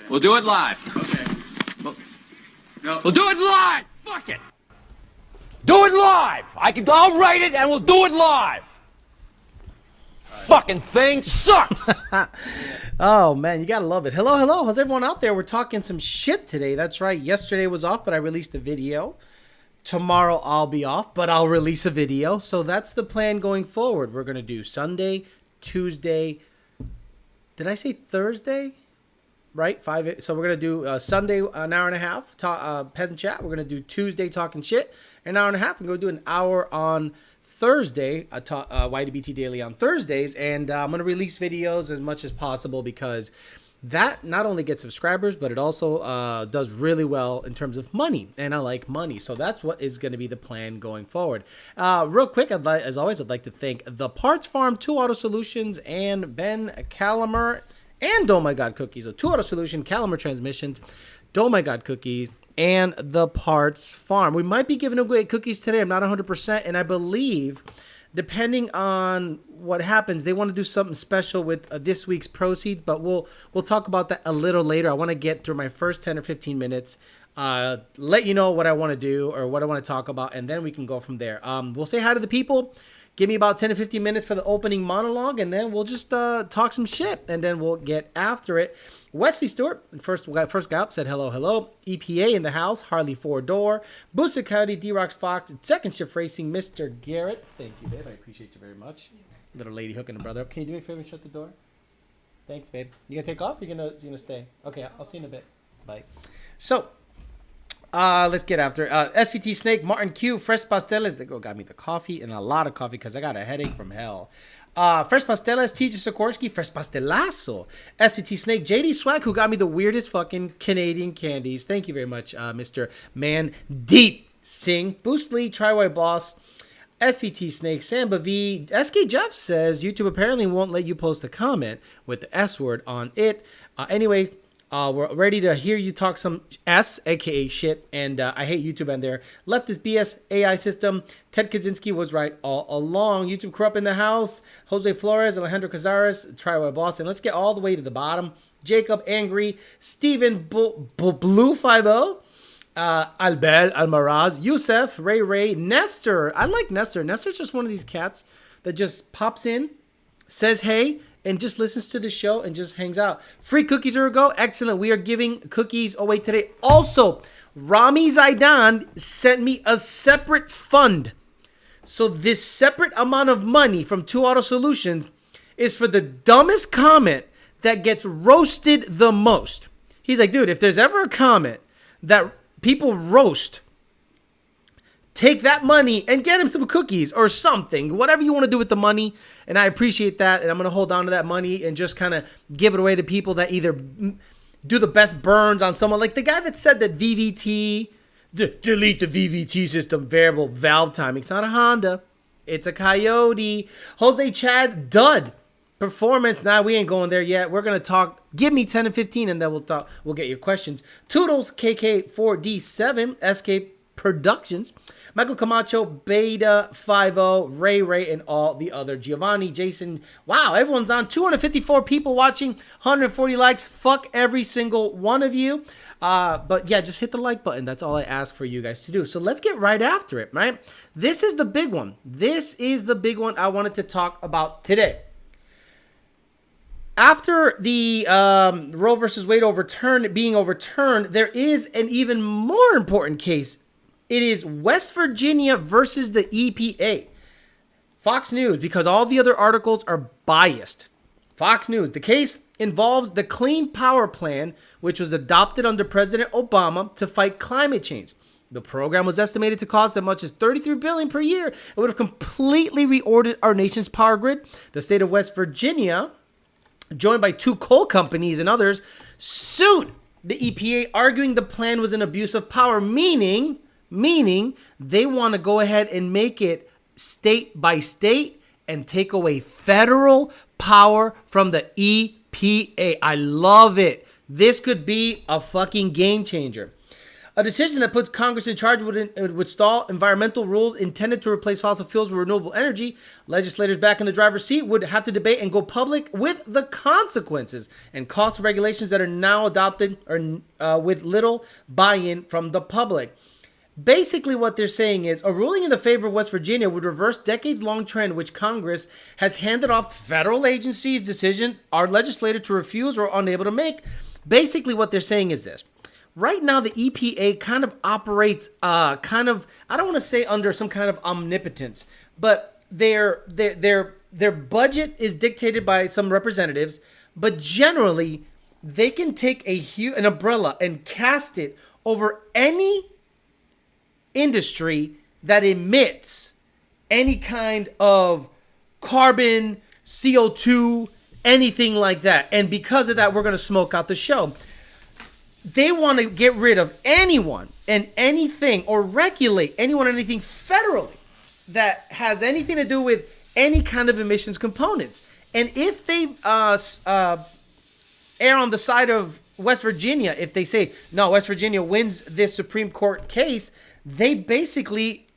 We'll do it live. Okay. We'll do it live. Fuck it. Do it live. I'll write it and we'll do it live. Fucking thing sucks. Oh man, you gotta love it. Hello, hello. How's everyone out there? We're talking some shit today. That's right. Yesterday was off, but I released a video. Tomorrow I'll be off, but I'll release a video. So that's the plan going forward. We're gonna do Sunday, Tuesday. Did I say Thursday? Right, so we're gonna do Sunday an hour and a half, peasant chat. We're gonna do Tuesday talking shit, an hour and a half. We're gonna do an hour on Thursday, YDBT Daily on Thursdays, and I'm gonna release videos as much as possible because that not only gets subscribers, but it also does really well in terms of money, and I like money, so that's what is going to be the plan going forward. Real quick, as always, I'd like to thank the Parts Farm, 2 Auto Solutions, and Ben Calamer. And Oh My God Cookies. So 2 Auto Solution, Calamer Transmissions, Oh My God Cookies, and the Parts Farm. We might be giving away cookies today. I'm not 100%. And I believe, depending on what happens, they want to do something special with this week's proceeds. But we'll talk about that a little later. I want to get through my first 10 or 15 minutes. Let you know what I want to do or what I want to talk about. And then we can go from there. We'll say hi to the people. Give me about 10 to 15 minutes for the opening monologue, and then we'll just talk some shit, and then we'll get after it. Wesley Stewart, first guy up, said hello, hello. EPA in the house, Harley 4-door. Booster County, D-Rocks Fox, Second Shift Racing, Mr. Garrett. Thank you, babe. I appreciate you very much. Little lady hooking a brother up. Can you do me a favor and shut the door? Thanks, babe. You gonna take off or you gonna stay? Okay, I'll see you in a bit. Bye. So, let's get after it. SVT Snake, Martin Q, Fresh Pasteles. They got me the coffee and a lot of coffee because I got a headache from hell. Fresh Pasteles, TJ Sikorsky, Fresh Pastelazo. SVT Snake, JD Swag, who got me the weirdest fucking Canadian candies. Thank you very much, Mr. Man Deep Singh. Boost Lee, Tri-White Boss. SVT Snake, Samba V. SK Jeff says YouTube apparently won't let you post a comment with the S word on it. Anyways, we're ready to hear you talk some S, aka shit, and I hate YouTube and their leftist BS AI system. Ted Kaczynski was right all along. YouTube Corrupt in the house. Jose Flores, Alejandro Cazares, Tri-White Boss, and let's get all the way to the bottom. Jacob Angry, Steven Blue 50, Albert Almaraz, Youssef, Ray, Nestor. I like Nestor. Nestor's just one of these cats that just pops in, says hey, and just listens to the show and just hangs out. Free cookies are a go. Excellent. We are giving cookies away today. Also, Rami Zaidan sent me a separate fund. So this separate amount of money from 2 Auto Solutions is for the dumbest comment that gets roasted the most. He's like, dude, if there's ever a comment that people roast, take that money and get him some cookies or something, whatever you want to do with the money. And I appreciate that. And I'm going to hold on to that money and just kind of give it away to people that either do the best burns on someone. Like the guy that said that VVT, delete the VVT system, variable valve timing. It's not a Honda. It's a Coyote. Jose Chad Dud. Performance. Nah, we ain't going there yet. We're going to talk. Give me 10 and 15 and then we'll talk. We'll get your questions. Toodles, KK4D7, Escape Productions. Michael Camacho, Beta 50, Ray, and all the other. Giovanni, Jason. Wow, everyone's on. 254 people watching, 140 likes. Fuck every single one of you. But yeah, just hit the like button. That's all I ask for you guys to do. So let's get right after it, right? This is the big one. This is the big one I wanted to talk about today. After the Roe versus Wade being overturned, there is an even more important case. It is West Virginia versus the EPA. Fox News, because all the other articles are biased. Fox News, the case involves the Clean Power Plan, which was adopted under President Obama to fight climate change. The program was estimated to cost as much as $33 billion per year. It would have completely reordered our nation's power grid. The state of West Virginia, joined by 2 coal companies and others, sued the EPA, arguing the plan was an abuse of power, meaning they want to go ahead and make it state by state and take away federal power from the EPA. I love it. This could be a fucking game changer. A decision that puts Congress in charge would stall environmental rules intended to replace fossil fuels with renewable energy. Legislators back in the driver's seat would have to debate and go public with the consequences and cost of regulations that are now adopted or with little buy-in from the public. Basically, what they're saying is a ruling in the favor of West Virginia would reverse decades-long trend which Congress has handed off federal agencies' decision our legislator to refuse or unable to make. Basically, what they're saying is this. Right now, the EPA kind of operates I don't want to say under some kind of omnipotence, but their budget is dictated by some representatives, but generally, they can take an umbrella and cast it over any industry that emits any kind of carbon, CO2, anything like that. And because of that, we're going to smoke out the show. They want to get rid of anyone and anything or regulate anyone and anything federally that has anything to do with any kind of emissions components. And if they err on the side of West Virginia, if they say, no, West Virginia wins this Supreme Court case, they basically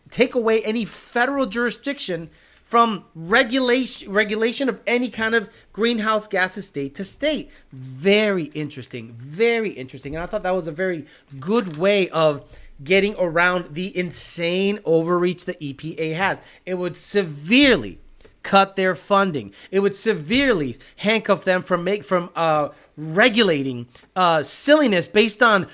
take away any federal jurisdiction from regulation of any kind of greenhouse gases state to state. Very interesting, very interesting. And I thought that was a very good way of getting around the insane overreach the EPA has. It would severely cut their funding. It would severely handcuff them from regulating silliness based on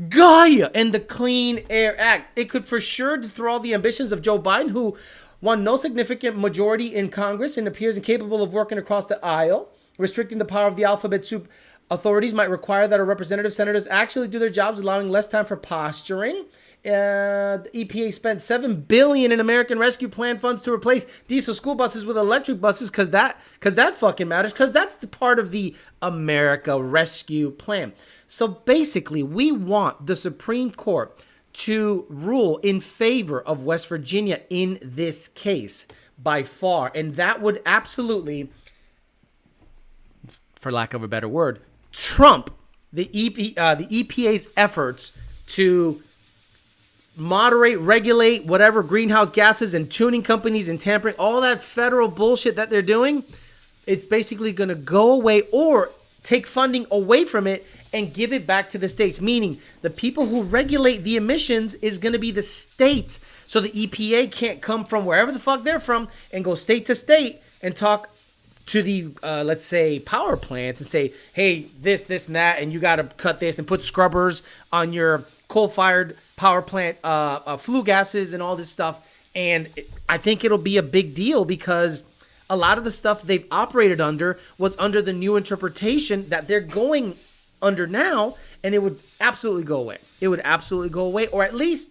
Gaia and the Clean Air Act. It could for sure throw the ambitions of Joe Biden, who won no significant majority in Congress and appears incapable of working across the aisle. Restricting the power of the alphabet soup authorities might require that our senators actually do their jobs, allowing less time for posturing. The EPA spent $7 billion in American Rescue Plan funds to replace diesel school buses with electric buses because that fucking matters, because that's the part of the America Rescue Plan. So basically, we want the Supreme Court to rule in favor of West Virginia in this case by far. And that would absolutely, for lack of a better word, trump the EPA's efforts to moderate, regulate whatever greenhouse gases and tuning companies and tampering, all that federal bullshit that they're doing. It's basically going to go away or take funding away from it and give it back to the states, meaning the people who regulate the emissions is going to be the states. So the EPA can't come from wherever the fuck they're from and go state to state and talk to the, let's say, power plants and say, hey, this, and that, and you got to cut this and put scrubbers on your coal-fired power plant flue gases and all this stuff. And I think it'll be a big deal because a lot of the stuff they've operated under was under the new interpretation that they're going under now, and it would absolutely go away. It would absolutely go away, or at least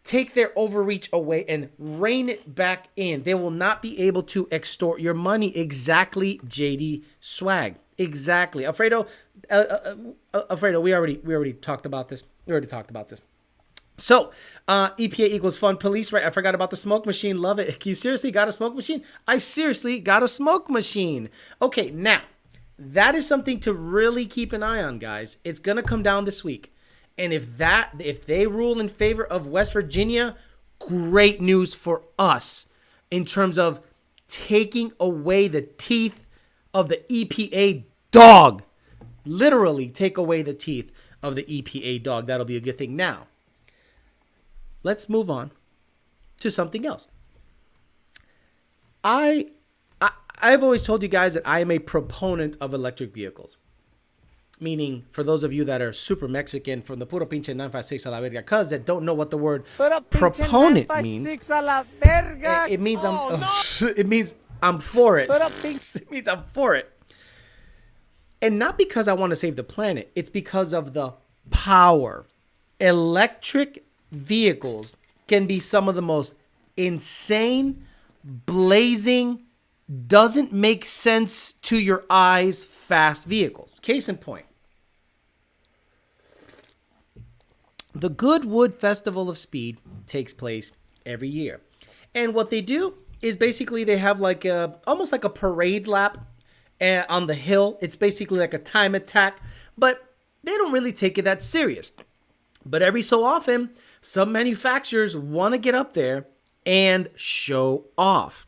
take their overreach away and rein it back in. They will not be able to extort your money. Exactly, JD Swag. Exactly. Alfredo, we already talked about this. So, EPA equals fund police, right? I forgot about the smoke machine. Love it. You seriously got a smoke machine? I seriously got a smoke machine. Okay, now, that is something to really keep an eye on, guys. It's going to come down this week. And if they rule in favor of West Virginia, great news for us in terms of taking away the teeth of the EPA dog. Literally take away the teeth of the EPA dog. That'll be a good thing. Now, let's move on to something else. I've always told you guys that I am a proponent of electric vehicles. Meaning, for those of you that are super Mexican from the puro pinche 956 a la verga, cuz that don't know what the word proponent means. It means it means I'm for it. It means I'm for it. And not because I want to save the planet. It's because of the power. Electric vehicles can be some of the most insane, blazing, doesn't make sense to your eyes fast vehicles. Case in point. The Goodwood Festival of Speed takes place every year. And what they do is basically they have like almost like a parade lap on the hill. It's basically like a time attack, but they don't really take it that serious. But every so often, some manufacturers want to get up there and show off.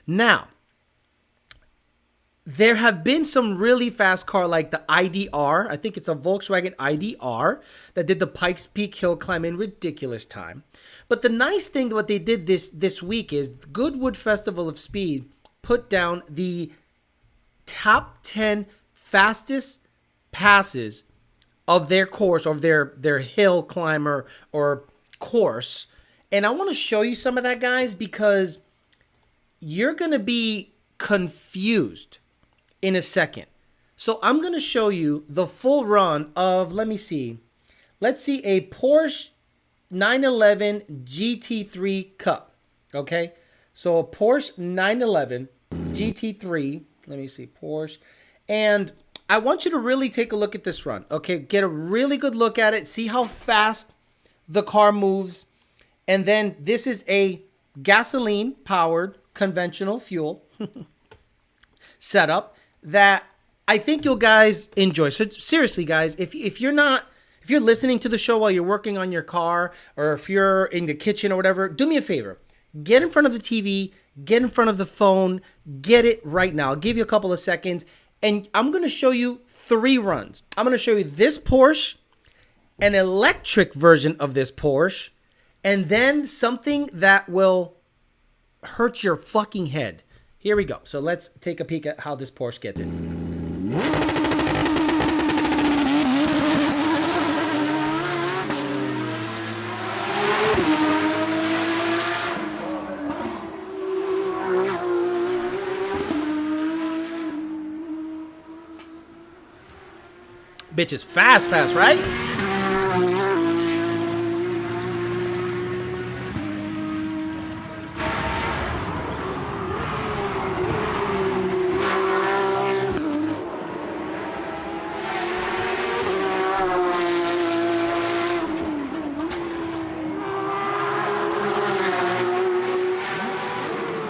Now, there have been some really fast car like the IDR. I think it's a Volkswagen IDR that did the Pikes Peak hill climb in ridiculous time. But the nice thing what they did this week is Goodwood Festival of Speed put down the top 10 fastest passes of their course, of their hill climber or course. And I want to show you some of that, guys, because you're going to be confused in a second. So I'm going to show you the full run of, let me see. Let's see a Porsche 911 GT3 Cup. Okay. So a Porsche 911 GT3. Let me see. Porsche. And I want you to really take a look at this run. Okay. Get a really good look at it. See how fast the car moves. And then this is a gasoline powered conventional fuel setup that I think you'll guys enjoy. So seriously, guys, if you're listening to the show while you're working on your car, or if you're in the kitchen or whatever, do me a favor. Get in front of the TV, get in front of the phone, get it right now. I'll give you a couple of seconds, and I'm going to show you 3 runs. I'm going to show you this Porsche, an electric version of this Porsche, and then something that will hurt your fucking head. Here we go. So let's take a peek at how this Porsche gets it. Bitch is fast, right?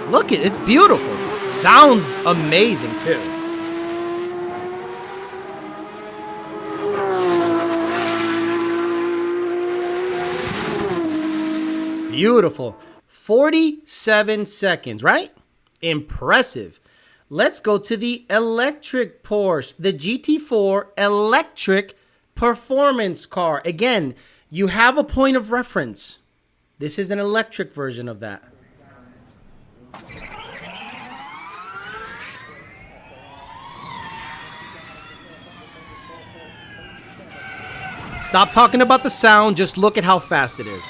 Look, it's beautiful. Sounds amazing too. Beautiful. 47 seconds, right? Impressive. Let's go to the electric Porsche, the GT4 electric performance car. Again, you have a point of reference. This is an electric version of that. Stop talking about the sound, just look at how fast it is.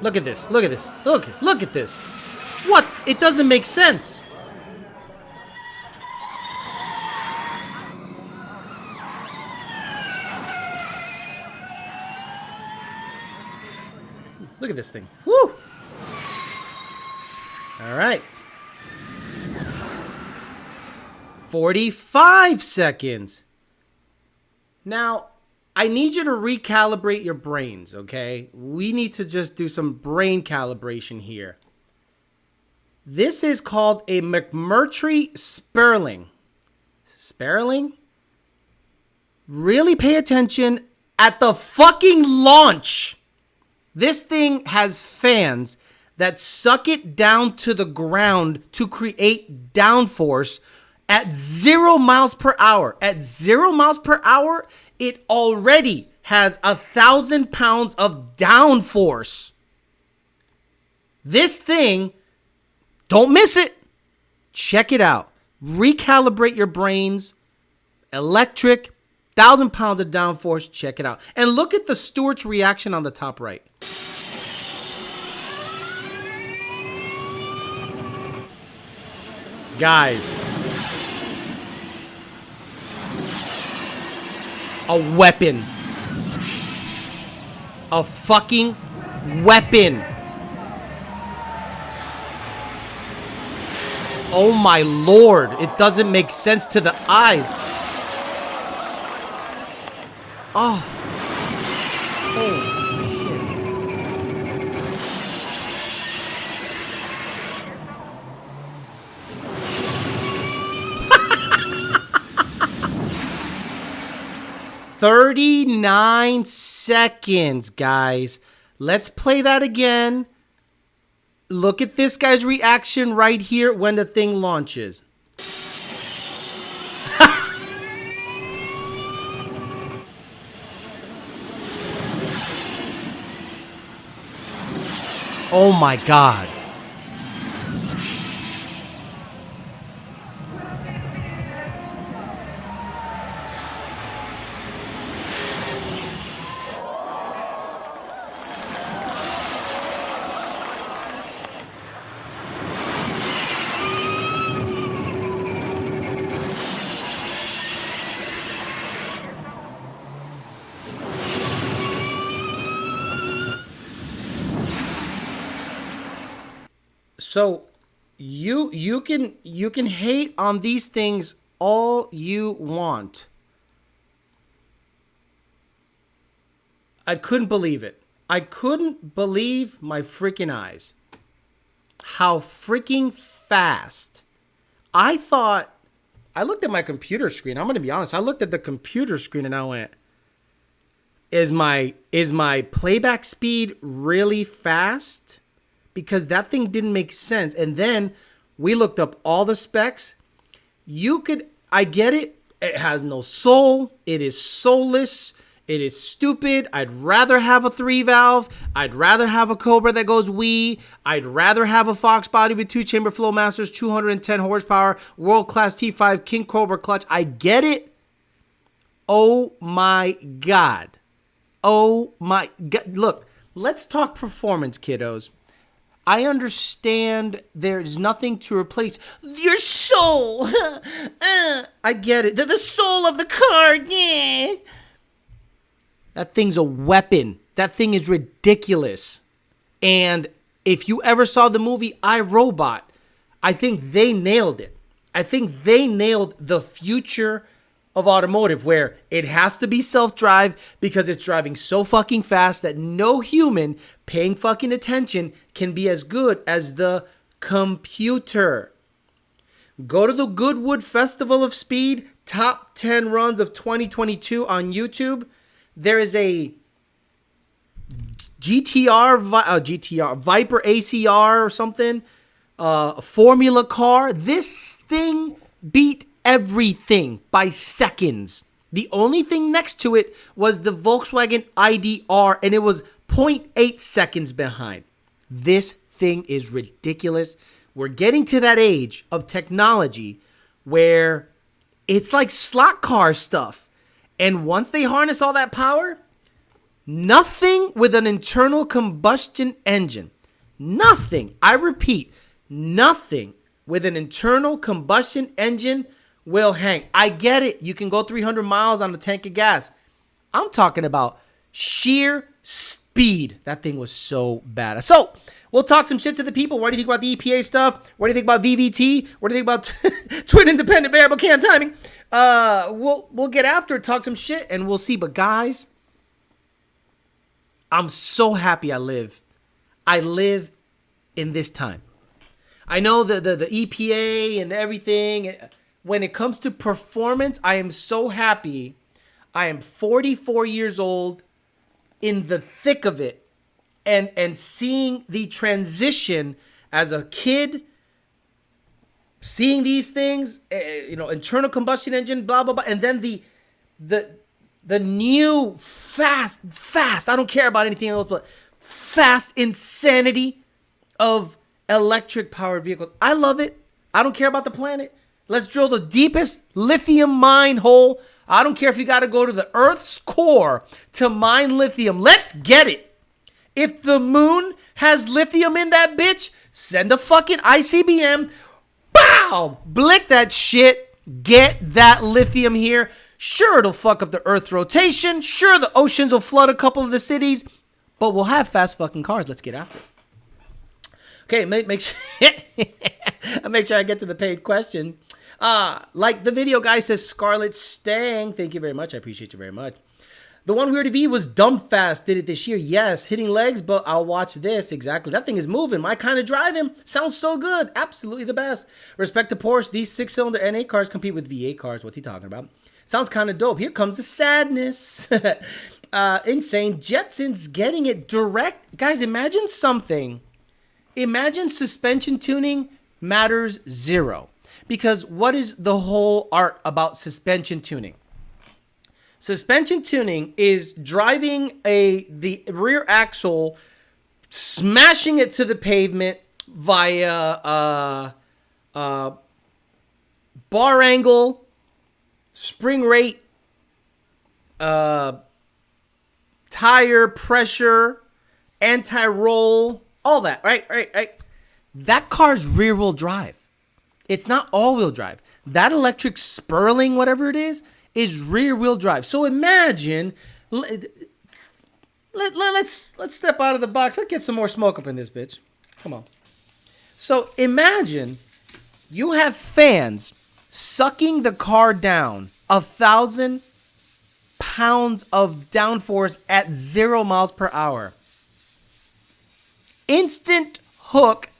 Look at this, look at this, look at this. What? It doesn't make sense. Look at this thing. Woo! All right. 45 seconds. Now, I need you to recalibrate your brains, okay? We need to just do some brain calibration here. This is called a McMurtry Sperling. Sperling? Really pay attention at the fucking launch. This thing has fans that suck it down to the ground to create downforce at 0 miles per hour. At 0 miles per hour, it already has 1,000 pounds of downforce. This thing, don't miss it. Check it out. Recalibrate your brains. Electric, 1,000 pounds of downforce. Check it out. And look at the Stewart's reaction on the top right. Guys. A weapon. A fucking weapon. Oh my lord. It doesn't make sense to the eyes. Oh. Holy shit. 39 seconds, guys. Let's play that again. Look at this guy's reaction right here when the thing launches. Oh my God. So you can hate on these things all you want. I couldn't believe it. I couldn't believe my freaking eyes. How freaking fast. I looked at my computer screen. I'm going to be honest. I looked at the computer screen and I went, is my playback speed really fast? Because that thing didn't make sense. And then we looked up all the specs. I get it. It has no soul. It is soulless. It is stupid. I'd rather have a 3-valve. I'd rather have a Cobra that goes wee. I'd rather have a Fox body with 2-chamber Flowmasters, 210 horsepower, world-class T5 King Cobra clutch. I get it. Oh my God. Oh my God. Look, let's talk performance, kiddos. I understand there's nothing to replace your soul. I get it. The soul of the car. Yeah. That thing's a weapon. That thing is ridiculous. And if you ever saw the movie I, Robot, I think they nailed it. I think they nailed the future of automotive, where it has to be self-drive because it's driving so fucking fast that no human paying fucking attention can be as good as the computer. Go to the Goodwood Festival of Speed, top 10 runs of 2022 on YouTube. There is a GTR Viper ACR or something, formula car. This thing beat everything by seconds. The only thing next to it was the Volkswagen IDR, and it was 0.8 seconds behind. This thing is ridiculous. We're getting to that age of technology where it's like slot car stuff. And once they harness all that power, nothing with an internal combustion engine, nothing, I repeat, nothing with an internal combustion engine will hang. I get it. You can go 300 miles on a tank of gas. I'm talking about sheer speed. That thing was so bad. So we'll talk some shit to the people. What do you think about the EPA stuff? What do you think about VVT? What do you think about twin independent variable cam timing? We'll get after it, talk some shit, and we'll see. But guys, I'm so happy I live in this time. I know the EPA and everything. When it comes to performance, I am so happy. I am 44 years old, in the thick of it, and seeing the transition as a kid, seeing these things, internal combustion engine, blah, blah, blah. And then the new fast, I don't care about anything else, but fast insanity of electric powered vehicles. I love it. I don't care about the planet. Let's drill the deepest lithium mine hole. I don't care if you got to go to the Earth's core to mine lithium. Let's get it. If the moon has lithium in that bitch, send a fucking ICBM. Bow! Blick that shit. Get that lithium here. Sure, it'll fuck up the Earth's rotation. Sure, the oceans will flood a couple of the cities. But we'll have fast fucking cars. Let's get after it. Okay, make sure I get to the paid question. Like the video guy says, Scarlet Stang. Thank you very much. I appreciate you very much. The one we already viewed was Dump Fast. Did it this year? Yes. Hitting legs, but I'll watch this. Exactly. That thing is moving. My kind of driving. Sounds so good. Absolutely the best. Respect to Porsche. These 6-cylinder NA cars compete with V8 cars. What's he talking about? Sounds kind of dope. Here comes the sadness. Insane. Jetsons getting it direct. Guys, imagine something. Imagine suspension tuning matters zero. Because what is the whole art about suspension tuning? Suspension tuning is driving the rear axle, smashing it to the pavement via bar angle, spring rate, tire pressure, anti-roll, all that, right? That car's rear-wheel drive. It's not all-wheel drive. That electric Sperling, whatever it is rear-wheel drive. So imagine, let's step out of the box. Let's get some more smoke up in this bitch. Come on. So imagine you have fans sucking the car down 1,000 pounds of downforce at 0 miles per hour. Instant hook,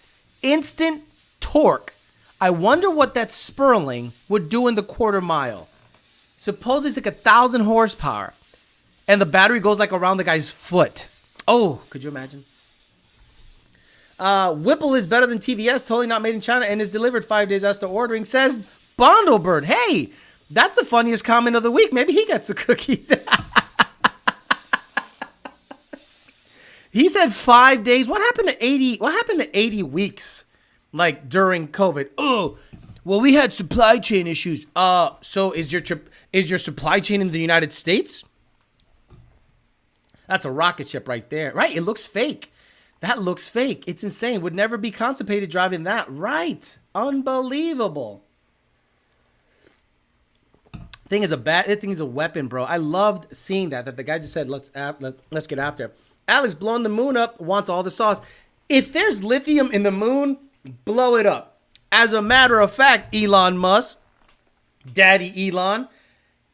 instant torque. I wonder what that Sperling would do in the quarter mile. Suppose it's like 1,000 horsepower and the battery goes like around the guy's foot. Oh, could you imagine? Whipple is better than TVS, totally not made in China, and is delivered 5 days after ordering, says Bondlebird. Hey, that's the funniest comment of the week. Maybe he gets a cookie. He said 5 days. What happened to 80? What happened to 80 weeks? Like during COVID? Oh, well, we had supply chain issues. So is your supply chain in the United States? That's a rocket ship right there. Right? It looks fake. That looks fake. It's insane. Would never be constipated driving that. Right. Unbelievable. Thing is that thing is a weapon, bro. I loved seeing that the guy just said, let's get after it. Alex blowing the moon up, wants all the sauce. If there's lithium in the moon, blow it up. As a matter of fact, Elon Musk, Daddy Elon,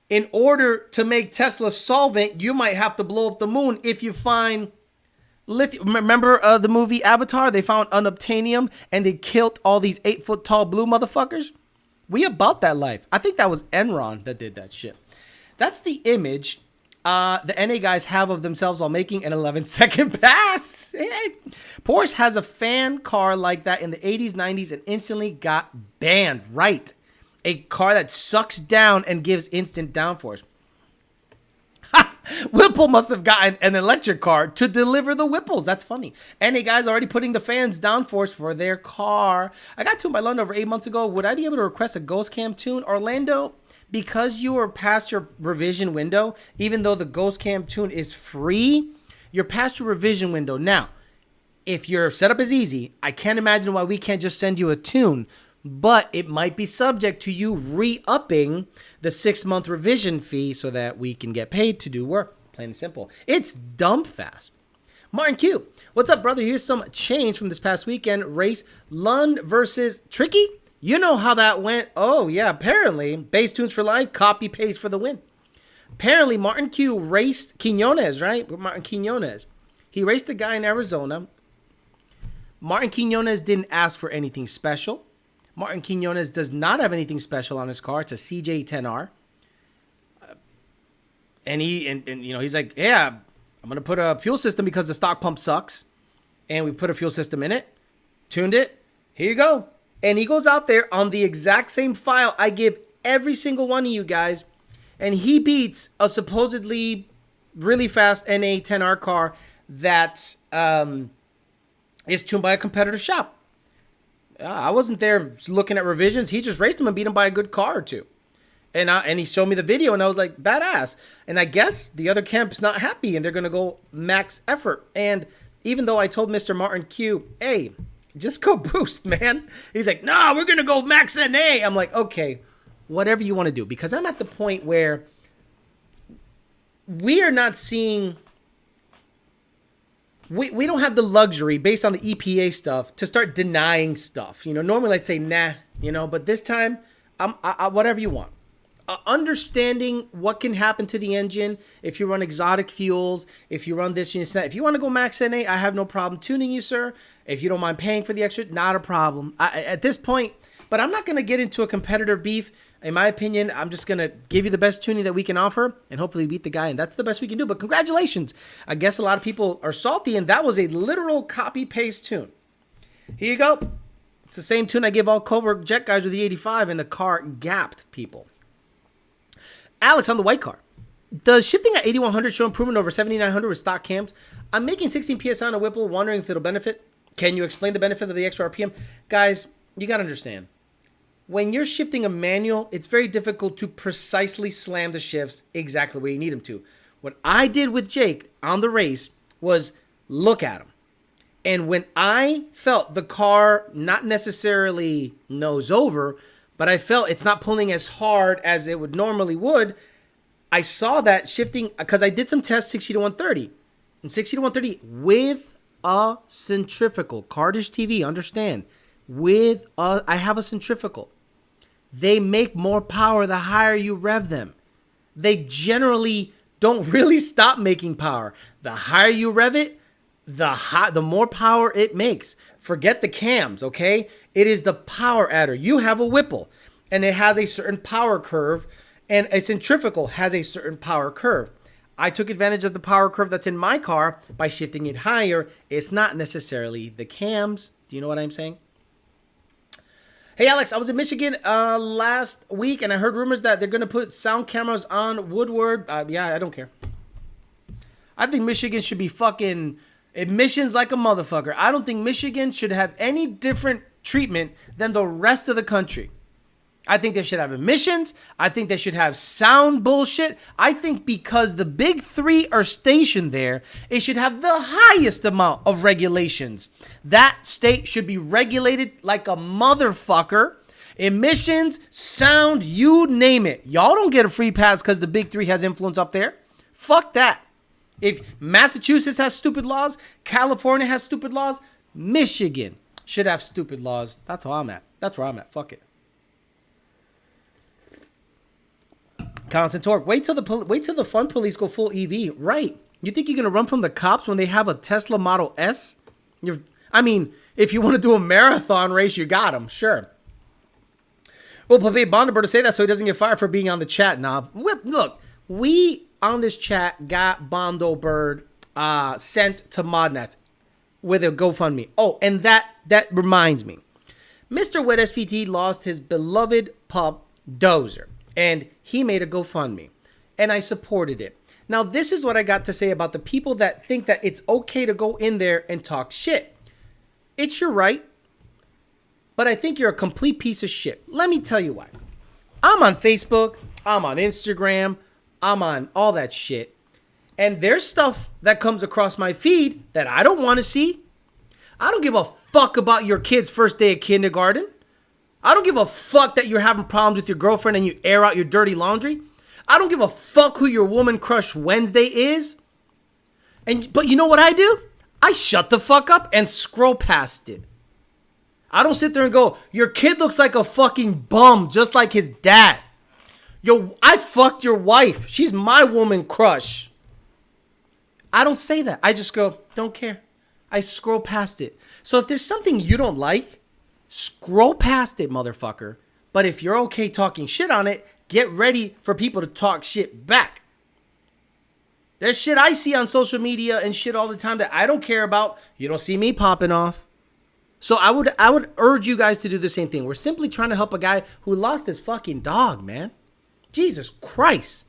in order to make Tesla solvent, you might have to blow up the moon if you find lithium. Remember the movie Avatar? They found unobtainium and they killed all these 8-foot tall blue motherfuckers. We about that life. I think that was Enron that did that shit. That's the image the NA guys have of themselves while making an 11-second pass. Porsche has a fan car like that in the 80s, 90s, and instantly got banned. Right. A car that sucks down and gives instant downforce. Whipple must have gotten an electric car to deliver the Whipples. That's funny. NA guys already putting the fans downforce for their car. I got tuned by London over 8 months ago. Would I be able to request a Ghost Cam tune? Orlando, because you are past your revision window, even though the Ghost Cam tune is free, you're past your revision window. Now, if your setup is easy, I can't imagine why we can't just send you a tune, but it might be subject to you re-upping the 6-month revision fee so that we can get paid to do work. Plain and simple. It's dump fast. Martin Q, what's up, brother? Here's some change from this past weekend race. Lund versus Tricky. You know how that went. Oh, yeah, apparently. Base tunes for life, copy paste for the win. Apparently, Martin Q raced Quinones, right? Martin Quinones. He raced the guy in Arizona. Martin Quinones didn't ask for anything special. Martin Quinones does not have anything special on his car. It's a CJ10R. And he's like, yeah, I'm going to put a fuel system because the stock pump sucks. And we put a fuel system in it, tuned it. Here you go. And he goes out there on the exact same file I give every single one of you guys. And he beats a supposedly really fast NA 10R car that is tuned by a competitor shop. I wasn't there looking at revisions. He just raced him and beat him by a good car or two. And he showed me the video, and I was like, badass. And I guess the other camp's not happy, and they're going to go max effort. And even though I told Mr. Martin Q, hey, just go boost, man. He's like, no, we're going to go max NA. I'm like, okay, whatever you want to do. Because I'm at the point where we are not seeing... We don't have the luxury, based on the EPA stuff, to start denying stuff. Normally I'd say, nah, but this time, I whatever you want. understanding what can happen to the engine if you run exotic fuels, if you run this and that. If you want to go max NA, I have no problem tuning you, sir. If you don't mind paying for the extra, not a problem. At this point, but I'm not going to get into a competitor beef. In my opinion, I'm just going to give you the best tuning that we can offer and hopefully beat the guy, and that's the best we can do. But congratulations. I guess a lot of people are salty, and that was a literal copy-paste tune. Here you go. It's the same tune I give all Cobra Jet guys with the 85, and the car gapped people. Alex on the white car. Does shifting at 8100 show improvement over 7900 with stock cams? I'm making 16 PSI on a Whipple, wondering if it'll benefit. Can you explain the benefit of the extra RPM? Guys, you got to understand. When you're shifting a manual, it's very difficult to precisely slam the shifts exactly where you need them to. What I did with Jake on the race was look at him. And when I felt the car not necessarily nose over, but I felt it's not pulling as hard as it would normally would, I saw that shifting, because I did some tests 60 to 130. And 60 to 130 with a centrifugal. Cardish TV, understand. I have a centrifugal. They make more power the higher you rev them. They generally don't really stop making power. The higher you rev it, the more power it makes. Forget the cams, okay? It is the power adder. You have a Whipple, and it has a certain power curve, and a centrifugal has a certain power curve. I took advantage of the power curve that's in my car by shifting it higher. It's not necessarily the cams. Do you know what I'm saying? Hey, Alex, I was in Michigan last week, and I heard rumors that they're going to put sound cameras on Woodward. Yeah, I don't care. I think Michigan should be fucking emissions like a motherfucker. I don't think Michigan should have any different treatment than the rest of the country. I think they should have emissions. I think they should have sound bullshit. I think because the big three are stationed there, it should have the highest amount of regulations. That state should be regulated like a motherfucker. Emissions, sound, you name it. Y'all don't get a free pass because the big three has influence up there. Fuck that. If Massachusetts has stupid laws, California has stupid laws, Michigan should have stupid laws. That's how I'm at. That's where I'm at. Fuck it. Constant torque. Wait till the fun police go full EV. Right. You think you're gonna run from the cops when they have a Tesla Model S? If you want to do a marathon race, you got them. Sure. Well, Pepe Bondaber to say that so he doesn't get fired for being on the chat knob. Look, we on this chat got Bondo Bird sent to Modnats with a GoFundMe. Oh, and that reminds me. Mr. Wet SVT lost his beloved pup, Dozer. And he made a GoFundMe, and I supported it. Now, this is what I got to say about the people that think that it's okay to go in there and talk shit. It's your right, but I think you're a complete piece of shit. Let me tell you why. I'm on Facebook, I'm on Instagram, I'm on all that shit, and there's stuff that comes across my feed that I don't want to see. I don't give a fuck about your kid's first day of kindergarten. I don't give a fuck that you're having problems with your girlfriend and you air out your dirty laundry. I don't give a fuck who your woman crush Wednesday is. But you know what I do? I shut the fuck up and scroll past it. I don't sit there and go, your kid looks like a fucking bum just like his dad. Yo, I fucked your wife. She's my woman crush. I don't say that. I just go, don't care. I scroll past it. So if there's something you don't like, scroll past it, motherfucker. But if you're okay talking shit on it, get ready for people to talk shit back. There's shit I see on social media and shit all the time that I don't care about. You don't see me popping off. So I would urge you guys to do the same thing. We're simply trying to help a guy who lost his fucking dog, man. Jesus Christ.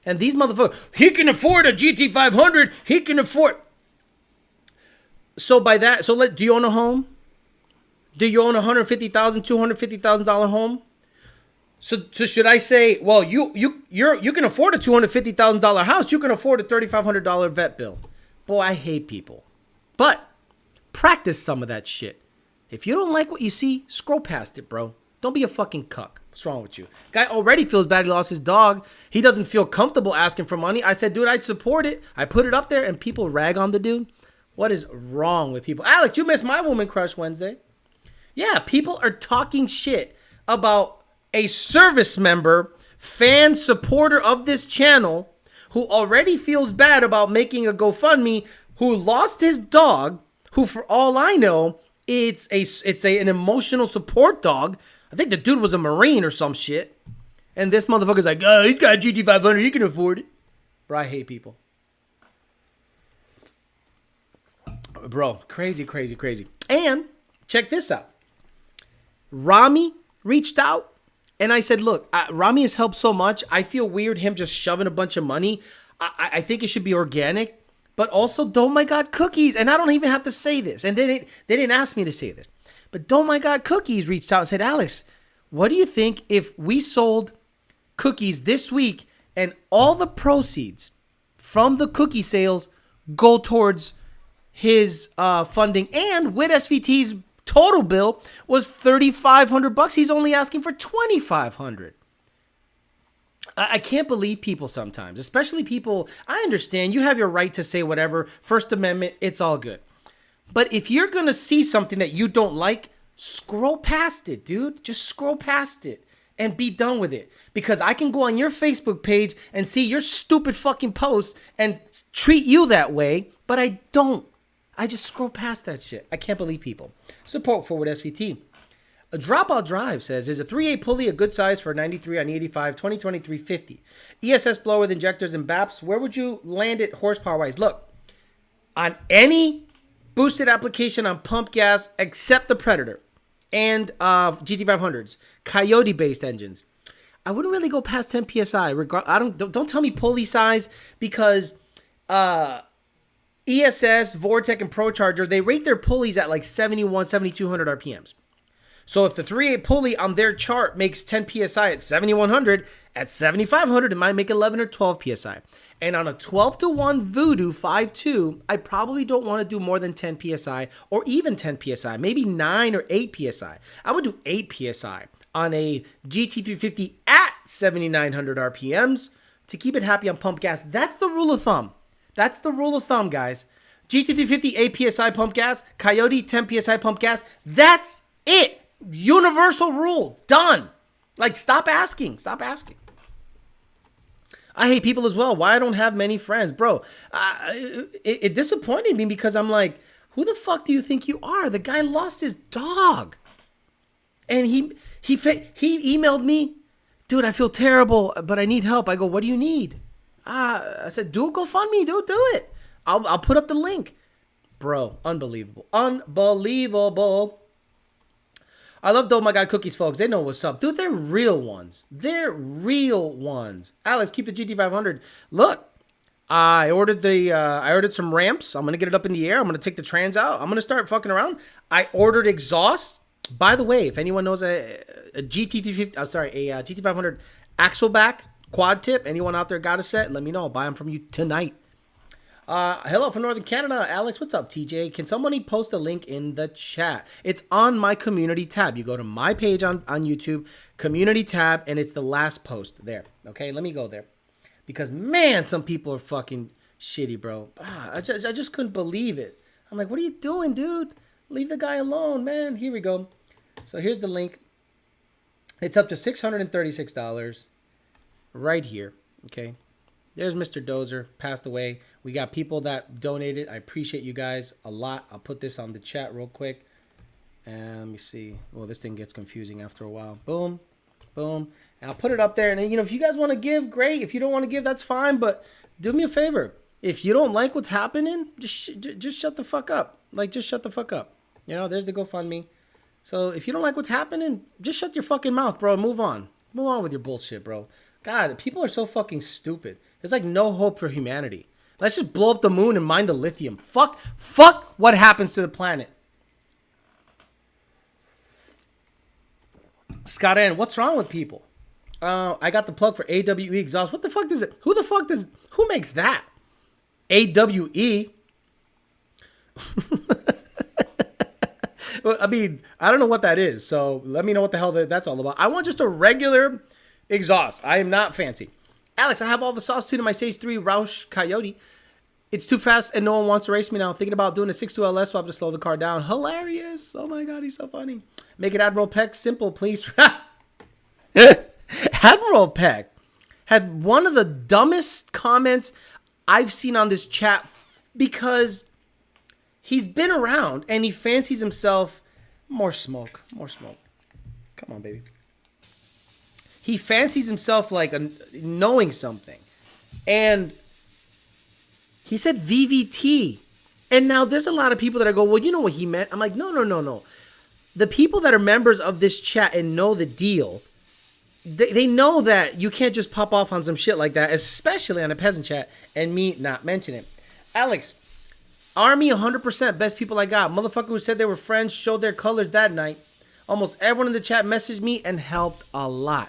And these motherfuckers, he can afford a GT500. He can afford. So by that, do you own a home? Do you own a $150,000, $250,000 home? So should I say, well, you can afford a $250,000 house. You can afford a $3,500 vet bill. Boy, I hate people. But practice some of that shit. If you don't like what you see, scroll past it, bro. Don't be a fucking cuck. What's wrong with you? Guy already feels bad he lost his dog. He doesn't feel comfortable asking for money. I said, dude, I'd support it. I put it up there and people rag on the dude. What is wrong with people? Alex, you missed my woman crush Wednesday. Yeah, people are talking shit about a service member fan supporter of this channel who already feels bad about making a GoFundMe, who lost his dog, who for all I know, it's an emotional support dog. I think the dude was a Marine or some shit. And this motherfucker's like, oh, he's got a GT500, he can afford it. Bro, I hate people. Bro, crazy, crazy, crazy. And check this out. Rami reached out and I said, look, Rami has helped so much. I feel weird him just shoving a bunch of money. I think it should be organic, but also Don't My God Cookies. And I don't even have to say this. And they didn't ask me to say this. But Don't My God Cookies reached out and said, Alex, what do you think if we sold cookies this week and all the proceeds from the cookie sales go towards his funding, and with SVT's total bill was $3,500. He's only asking for $2,500. I can't believe people sometimes, especially people. I understand you have your right to say whatever. First Amendment, it's all good. But if you're going to see something that you don't like, scroll past it, dude. Just scroll past it and be done with it. Because I can go on your Facebook page and see your stupid fucking posts and treat you that way, but I don't. I just scroll past that shit. I can't believe people. Support Forward SVT. A Dropout Drive says, is a 3/8 pulley a good size for a 93 on 85, 2023 50? ESS blower with injectors and BAPs, where would you land it horsepower-wise? Look, on any boosted application on pump gas except the Predator and GT500s, Coyote-based engines, I wouldn't really go past 10 PSI. Don't tell me pulley size because ESS, Vortec, and ProCharger, they rate their pulleys at like 71, 7,200 RPMs. So if the 3/8 pulley on their chart makes 10 PSI at 7,100, at 7,500, it might make 11 or 12 PSI. And on a 12-to-1 Voodoo 5.2, I probably don't want to do more than 10 PSI or even 10 PSI, maybe 9 or 8 PSI. I would do 8 PSI on a GT350 at 7,900 RPMs to keep it happy on pump gas. That's the rule of thumb. That's the rule of thumb, guys. GT350 8 PSI pump gas, Coyote 10 PSI pump gas. That's it. Universal rule. Done. Like, stop asking. Stop asking. I hate people as well. Why I don't have many friends, bro. It disappointed me because I'm like, who the fuck do you think you are? The guy lost his dog, and he emailed me, dude. I feel terrible, but I need help. I go, what do you need? I said, do a GoFundMe, dude. Do it. I'll put up the link, bro. Unbelievable, unbelievable. I love Don't My God Cookies, folks. They know what's up. Dude, they're real ones. They're real ones. Alex, keep the GT500. Look, I ordered some ramps. I'm going to get it up in the air. I'm going to take the trans out. I'm going to start fucking around. I ordered exhaust. By the way, if anyone knows a GT500 axle back quad tip, anyone out there got a set, let me know. I'll buy them from you tonight. Hello from Northern Canada. Alex, what's up, TJ? Can somebody post a link in the chat? It's on my community tab. You go to my page on YouTube, community tab, and it's the last post there. Okay, let me go there. Because, man, some people are fucking shitty, bro. I just couldn't believe it. I'm like, what are you doing, dude? Leave the guy alone, man. Here we go. So here's the link. It's up to $636 right here, okay? There's Mr. Dozer, passed away. We got people that donated. I appreciate you guys a lot. I'll put this on the chat real quick. And let me see. Well, this thing gets confusing after a while. Boom, boom. And I'll put it up there. And, then, if you guys want to give, great. If you don't want to give, that's fine. But do me a favor. If you don't like what's happening, just shut the fuck up. Like, just shut the fuck up. There's the GoFundMe. So if you don't like what's happening, just shut your fucking mouth, bro. Move on. Move on with your bullshit, bro. God, people are so fucking stupid. There's like no hope for humanity. Let's just blow up the moon and mine the lithium. Fuck what happens to the planet. Scott Ann, what's wrong with people? I got the plug for AWE exhaust. What the fuck does it? Who makes that? AWE? I mean, I don't know what that is. So let me know what the hell that's all about. I want just a regular exhaust. I am not fancy. Alex, I have all the sauce tuned in my Stage 3 Roush Coyote. It's too fast and no one wants to race me now. Thinking about doing a 6.2 LS swap to slow the car down. Hilarious. Oh my God, he's so funny. Make it Admiral Peck simple, please. Admiral Peck had one of the dumbest comments I've seen on this chat because he's been around and he fancies himself more smoke. Come on, baby. He fancies himself like knowing something. And he said VVT. And now there's a lot of people that go, well, you know what he meant. I'm like, no. The people that are members of this chat and know the deal, they know that you can't just pop off on some shit like that, especially on a peasant chat, and me not mention it. Alex, Army 100%, best people I got. Motherfucker who said they were friends showed their colors that night. Almost everyone in the chat messaged me and helped a lot.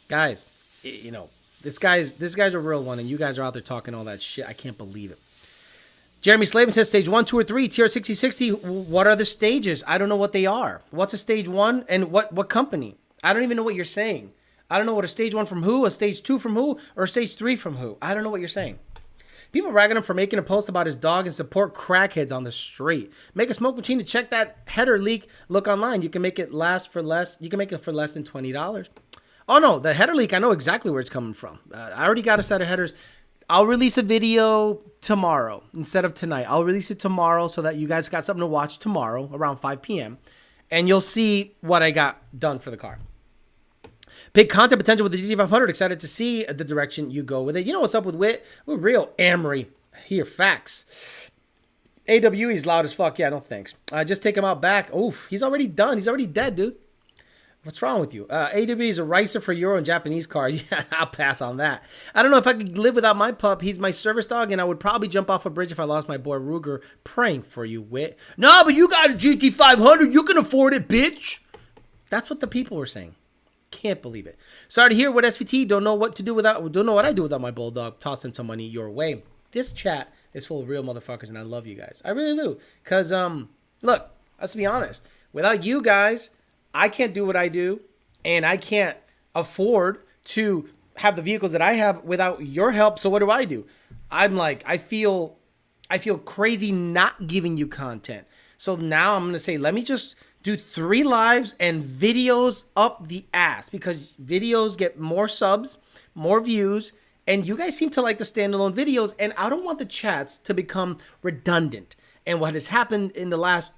Guys, you know, this guy's a real one, and you guys are out there talking all that shit. I can't believe it. Jeremy Slavin says stage 1, 2, or 3, TR 6060. What are the stages? I don't know what they are. What's a stage 1 and what company? I don't even know what you're saying. I don't know what a stage 1 from who, a stage 2 from who, or a stage 3 from who. I don't know what you're saying. People ragging him for making a post about his dog and support crackheads on the street. Make a smoke machine to check that header leak. Look online. You can make it last for less. You can make it for less than $20. Oh no, the header leak. I know exactly where it's coming from. I already got a set of headers. I'll release a video tomorrow instead of tonight. I'll release it tomorrow so that you guys got something to watch tomorrow around 5 p.m. And you'll see what I got done for the car. Big content potential with the GT500. Excited to see the direction you go with it. You know what's up with Wit? We're real Amory here. Facts. AWE's loud as fuck. Yeah, no thanks. Just take him out back. Oof, he's already done. He's already dead, dude. What's wrong with you? AWE is a ricer for Euro and Japanese cars. Yeah, I'll pass on that. I don't know if I could live without my pup. He's my service dog, and I would probably jump off a bridge if I lost my boy Ruger. Praying for you, Wit. No, but you got a GT500. You can afford it, bitch. That's what the people were saying. Can't believe it. Sorry to hear what SVT. Don't know what to do without. Don't know what I do without my bulldog. Tossing some money your way. This chat is full of real motherfuckers, and I love you guys. I really do. Cause look, let's be honest. Without you guys, I can't do what I do, and I can't afford to have the vehicles that I have without your help. So what do? I'm like, I feel crazy not giving you content. So now I'm gonna say, let me just do 3 lives and videos up the ass, because videos get more subs, more views, and you guys seem to like the standalone videos, and I don't want the chats to become redundant. And what has happened in the last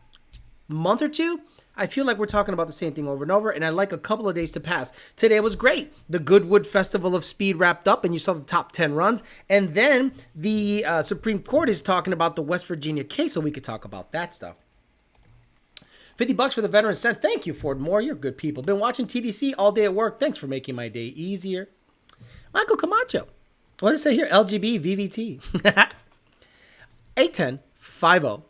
month or two, I feel like we're talking about the same thing over and over, and I'd like a couple of days to pass. Today was great. The Goodwood Festival of Speed wrapped up, and you saw the top 10 runs. And then the Supreme Court is talking about the West Virginia case, so we could talk about that stuff. $50 for the veteran cent. Thank you, Ford Moore. You're good people. Been watching TDC all day at work. Thanks for making my day easier. Michael Camacho. What does it say here? LGB VVT. 810 50.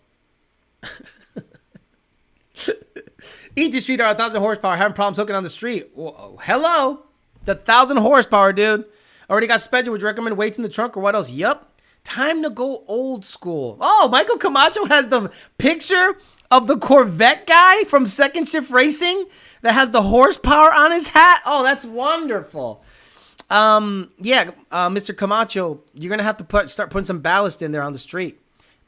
ET Street are 1,000 horsepower. Having problems hooking on the street. Whoa, hello. It's 1,000 horsepower, dude. Already got suspension. Would you recommend weights in the trunk or what else? Yup. Time to go old school. Oh, Michael Camacho has the picture of the Corvette guy from Second Shift Racing that has the horsepower on his hat. Oh, that's wonderful. Mr. Camacho, you're going to have to start putting some ballast in there on the street.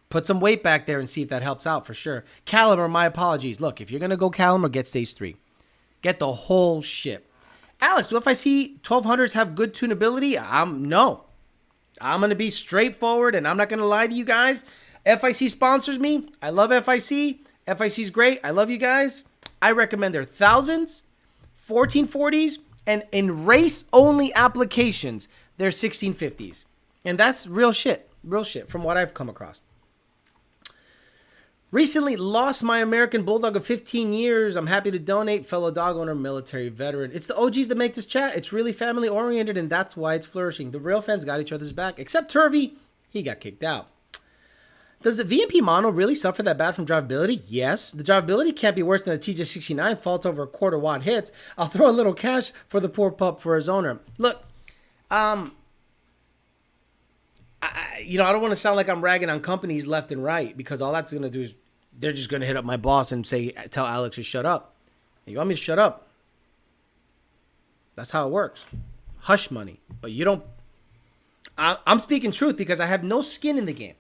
Put some weight back there and see if that helps out for sure. Caliber, my apologies. Look, if you're going to go Caliber, get stage 3. Get the whole shit. Alex, do FIC 1200s have good tunability? No. I'm going to be straightforward, and I'm not going to lie to you guys. FIC sponsors me. I love FIC. FIC's great. I love you guys. I recommend their 1000s, 1440s, and in race-only applications, their 1650s. And that's real shit from what I've come across. Recently lost my American Bulldog of 15 years. I'm happy to donate. Fellow dog owner, military veteran. It's the OGs that make this chat. It's really family-oriented, and that's why it's flourishing. The real fans got each other's back, except Turvey. He got kicked out. Does the VMP Mono really suffer that bad from drivability? Yes. The drivability can't be worse than a TJ69 fault over a quarter watt hits. I'll throw a little cash for the poor pup for his owner. Look, I don't want to sound like I'm ragging on companies left and right, because all that's going to do is they're just going to hit up my boss and tell Alex to shut up. You want me to shut up? That's how it works. Hush money. But you don't. I'm speaking truth because I have no skin in the game.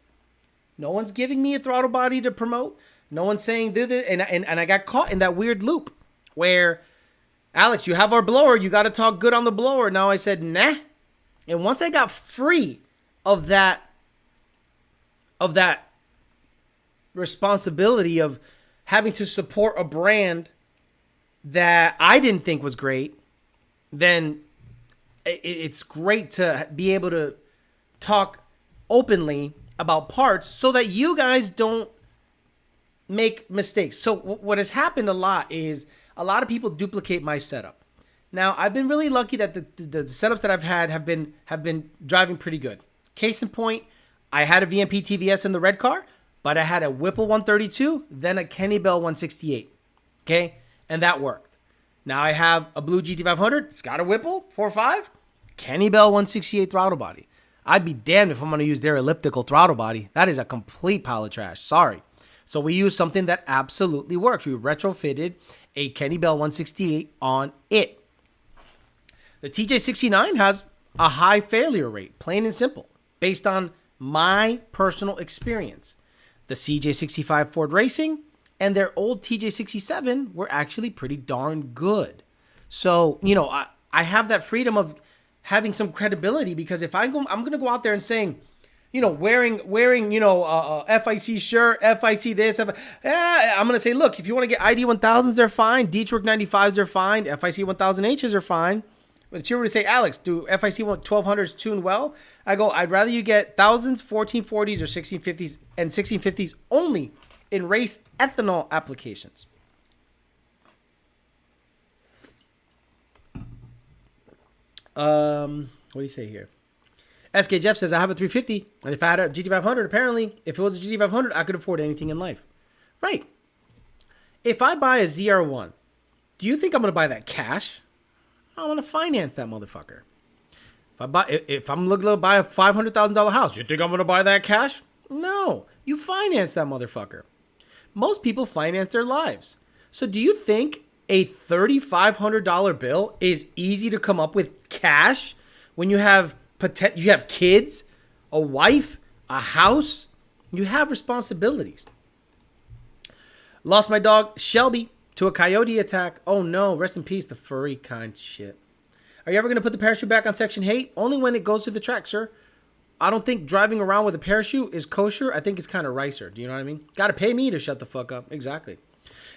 No one's giving me a throttle body to promote. No one's saying do this. And I got caught in that weird loop where Alex, you have our blower. You got to talk good on the blower. Now I said, nah. And once I got free of that responsibility of having to support a brand that I didn't think was great, then it's great to be able to talk openly about parts so that you guys don't make mistakes. So what has happened a lot is a lot of people duplicate my setup. Now, I've been really lucky that the setups that I've had have been driving pretty good. Case in point, I had a VMP TVS in the red car, but I had a Whipple 132, then a Kenny Bell 168. Okay? And that worked. Now I have a blue GT500. It's got a Whipple 4.5, Kenny Bell 168 throttle body. I'd be damned if I'm going to use their elliptical throttle body. That is a complete pile of trash. Sorry. So we use something that absolutely works. We retrofitted a Kenny Bell 168 on it. The TJ69 has a high failure rate, plain and simple, based on my personal experience. The CJ65 Ford Racing and their old TJ67 were actually pretty darn good. So, I have that freedom of having some credibility, because if I'm going to go out there and saying, wearing FIC shirt, FIC this, I'm going to say, look, if you want to get ID 1000s, they're fine. Detroit 95s, they're fine. FIC 1000Hs are fine. But if you were to say, Alex, do FIC 1200s tune well? I go, I'd rather you get 1000s, 1440s, or 1650s, and 1650s only in race ethanol applications. What do you say here? SK Jeff says, I have a 350, and if I had a GT500, apparently, if it was a GT500, I could afford anything in life. Right. If I buy a ZR1, do you think I'm going to buy that cash? I'm going to finance that motherfucker. If I'm looking to buy a $500,000 house, you think I'm going to buy that cash? No. You finance that motherfucker. Most people finance their lives. So do you think a $3,500 bill is easy to come up with cash when you have kids, a wife, a house? You have responsibilities. Lost my dog Shelby to a coyote attack. Oh no, rest in peace, the furry kind shit. Are you ever going to put the parachute back on Section 8? Only when it goes to the track, sir. I don't think driving around with a parachute is kosher. I think it's kind of ricer. Do you know what I mean? Got to pay me to shut the fuck up. Exactly.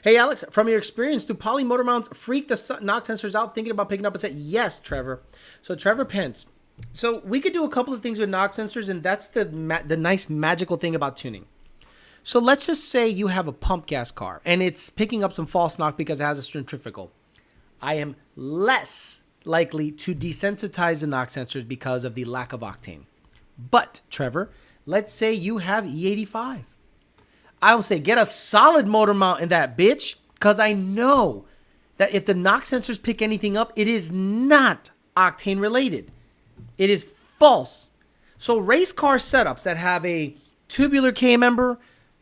Hey, Alex, from your experience, do poly motor mounts freak the knock sensors out? Thinking about picking up a set? Yes, Trevor. So Trevor Pence. So we could do a couple of things with knock sensors, and that's the nice magical thing about tuning. So let's just say you have a pump gas car, and it's picking up some false knock because it has a centrifugal. I am less likely to desensitize the knock sensors because of the lack of octane. But, Trevor, let's say you have E85. I will say get a solid motor mount in that bitch, because I know that if the knock sensors pick anything up, it is not octane related. It is false. So race car setups that have a tubular K-member,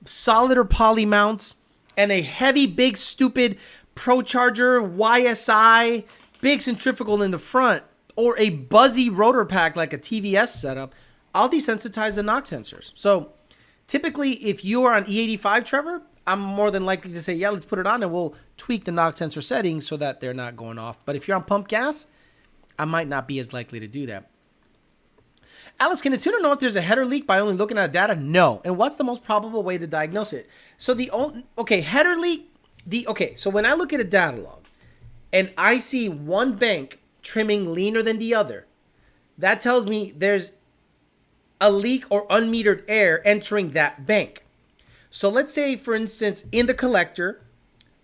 solid or poly mounts, and a heavy, big, stupid ProCharger YSI, big centrifugal in the front, or a buzzy rotor pack like a TVS setup, I'll desensitize the knock sensors. So typically, if you are on E85, Trevor, I'm more than likely to say, yeah, let's put it on and we'll tweak the knock sensor settings so that they're not going off. But if you're on pump gas, I might not be as likely to do that. Alice, can a tuner know if there's a header leak by only looking at data? No. And what's the most probable way to diagnose it? So header leak, so when I look at a data log and I see one bank trimming leaner than the other, that tells me there's a leak or unmetered air entering that bank. So let's say, for instance, in the collector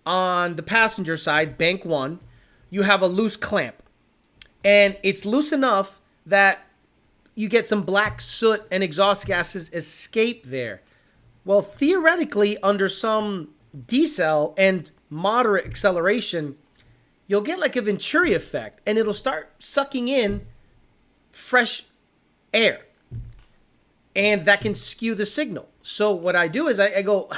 on the passenger side, bank 1, you have a loose clamp. And it's loose enough that you get some black soot and exhaust gases escape there. Well, theoretically, under some decel and moderate acceleration, you'll get like a Venturi effect, and it'll start sucking in fresh air. And that can skew the signal. So what I do is I go,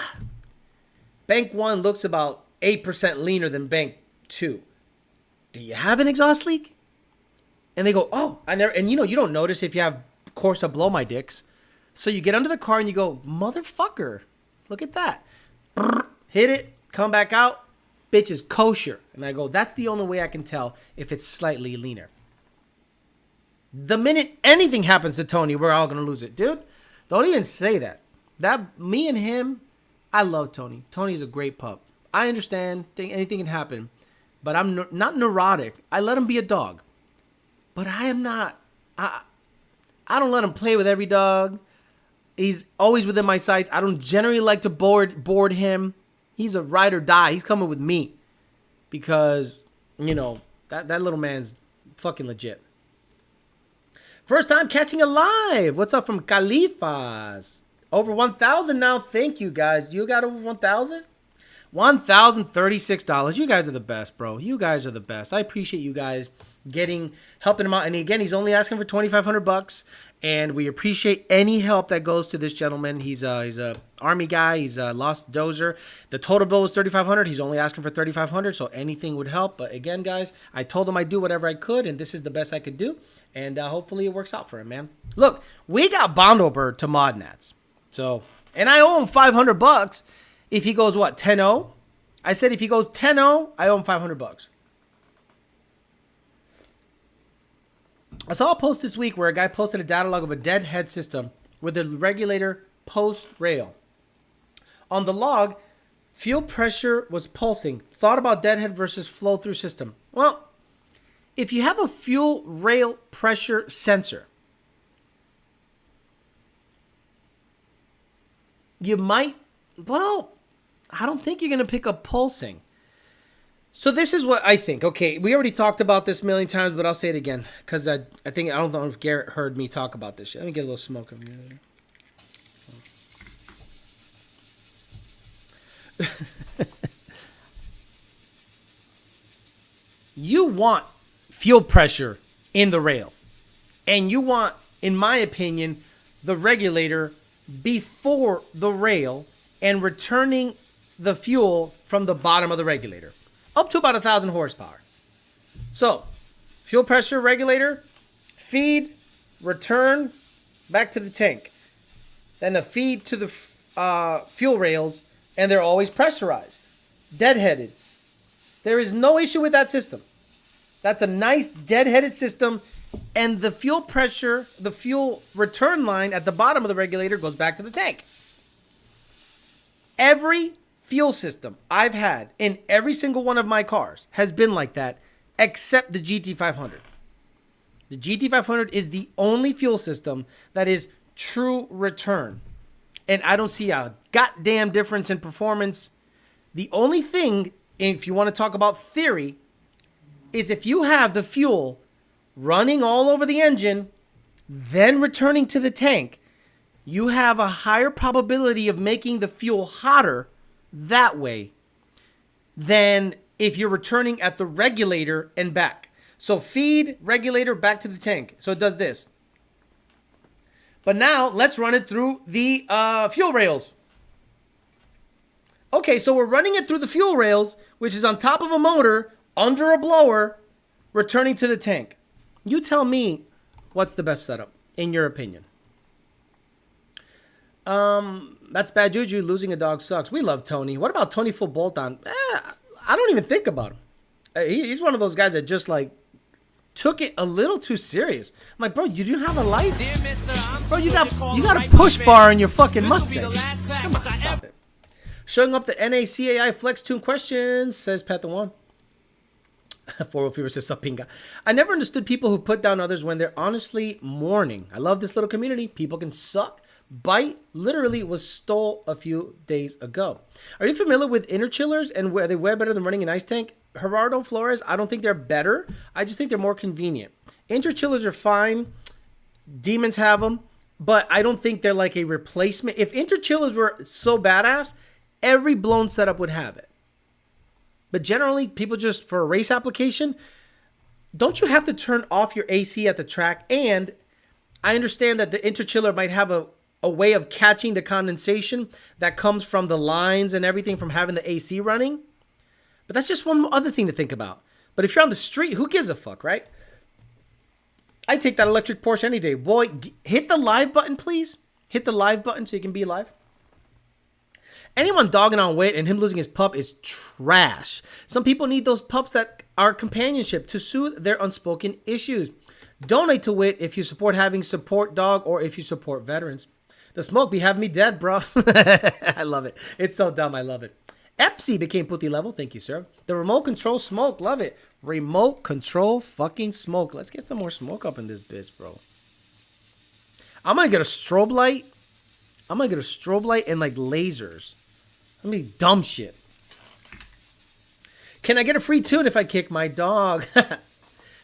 bank 1 looks about 8% leaner than bank 2. Do you have an exhaust leak? And they go, oh, you don't notice if you have Corsa blow my dicks. So you get under the car and you go, motherfucker, look at that. Hit it, come back out. bitch is kosher. And I go, that's the only way I can tell if it's slightly leaner. The minute anything happens to Tony, we're all going to lose it. Dude, don't even say that. Me and him, I love Tony. Tony's a great pup. I understand anything can happen, but I'm not neurotic. I let him be a dog. But I am not. I don't let him play with every dog. He's always within my sights. I don't generally like to board him. He's a ride or die. He's coming with me because, you know, that little man's fucking legit. First time catching a live. What's up from Califas? Over 1,000 now. Thank you, guys. You got over 1,000? $1,036. You guys are the best, bro. You guys are the best. I appreciate you guys helping him out. And again, he's only asking for $2,500, and we appreciate any help that goes to this gentleman. He's a army guy. He's a lost dozer. The total bill was $3,500. He's only asking for $3,500, so anything would help. But again, guys, I told him I'd do whatever I could, and this is the best I could do. And hopefully it works out for him, man. Look, we got Bondo Bird to Modnats. So, and I owe him $500 if he goes, what, 10-0? I said if he goes 10-0, I owe him $500. I saw a post this week where a guy posted a data log of a dead head system with the regulator post rail. On the log, fuel pressure was pulsing. Thought about deadhead versus flow through system. Well, if you have a fuel rail pressure sensor, you might, well, I don't think you're going to pick up pulsing. So this is what I think. Okay, we already talked about this a million times, but I'll say it again because I don't know if Garrett heard me talk about this shit. Let me get a little smoke of you. You want fuel pressure in the rail, and you want, in my opinion, the regulator before the rail and returning the fuel from the bottom of the regulator up to about 1,000 horsepower. So, fuel pressure regulator, feed, return, back to the tank. Then a feed to the fuel rails, and they're always pressurized, deadheaded. There is no issue with that system. That's a nice deadheaded system, and the fuel pressure, the fuel return line at the bottom of the regulator goes back to the tank. Every fuel system I've had in every single one of my cars has been like that, except the GT500. The GT500 is the only fuel system that is true return. And I don't see a goddamn difference in performance. The only thing, if you want to talk about theory, is if you have the fuel running all over the engine, then returning to the tank, you have a higher probability of making the fuel hotter that way than if you're returning at the regulator and back. So feed, regulator, back to the tank. So it does this. But now let's run it through the fuel rails. Okay, so we're running it through the fuel rails, which is on top of a motor, under a blower, returning to the tank. You tell me what's the best setup, in your opinion. That's bad juju. Losing a dog sucks. We love Tony. What about Tony Full Bolt On? I don't even think about him. He's one of those guys that just like took it a little too serious. I'm like, bro, you do have a life. Bro, you got a push bar in your fucking Mustang. Come on, stop it. Showing up the NACAI Flex Tune questions, says Pat the One. 4 Fever says Sapinga. I never understood people who put down others when they're honestly mourning. I love this little community. People can suck. Bite literally was stole a few days ago. Are you familiar with inner chillers and are they way better than running an ice tank? Gerardo Flores, I don't think they're better. I just think they're more convenient. Inner chillers are fine. Demons have them, but I don't think they're like a replacement. If inner chillers were so badass, every blown setup would have it. But generally, people just, for a race application, don't you have to turn off your AC at the track? And I understand that the interchiller might have a way of catching the condensation that comes from the lines and everything from having the AC running. But that's just one other thing to think about. But if you're on the street, who gives a fuck, right? I take that electric Porsche any day. Boy, hit the live button, please. Hit the live button so you can be live. Anyone dogging on Wit and him losing his pup is trash. Some people need those pups that are companionship to soothe their unspoken issues. Donate to Wit if you support having support dog or if you support veterans. The smoke be having me dead, bro. I love it. It's so dumb. I love it. Epsy became Puti level. Thank you, sir. The remote control smoke. Love it. Remote control fucking smoke. Let's get some more smoke up in this bitch, bro. I'm going to get a strobe light. I'm going to get a strobe light and like lasers. I mean, dumb shit. Can I get a free tune if I kick my dog?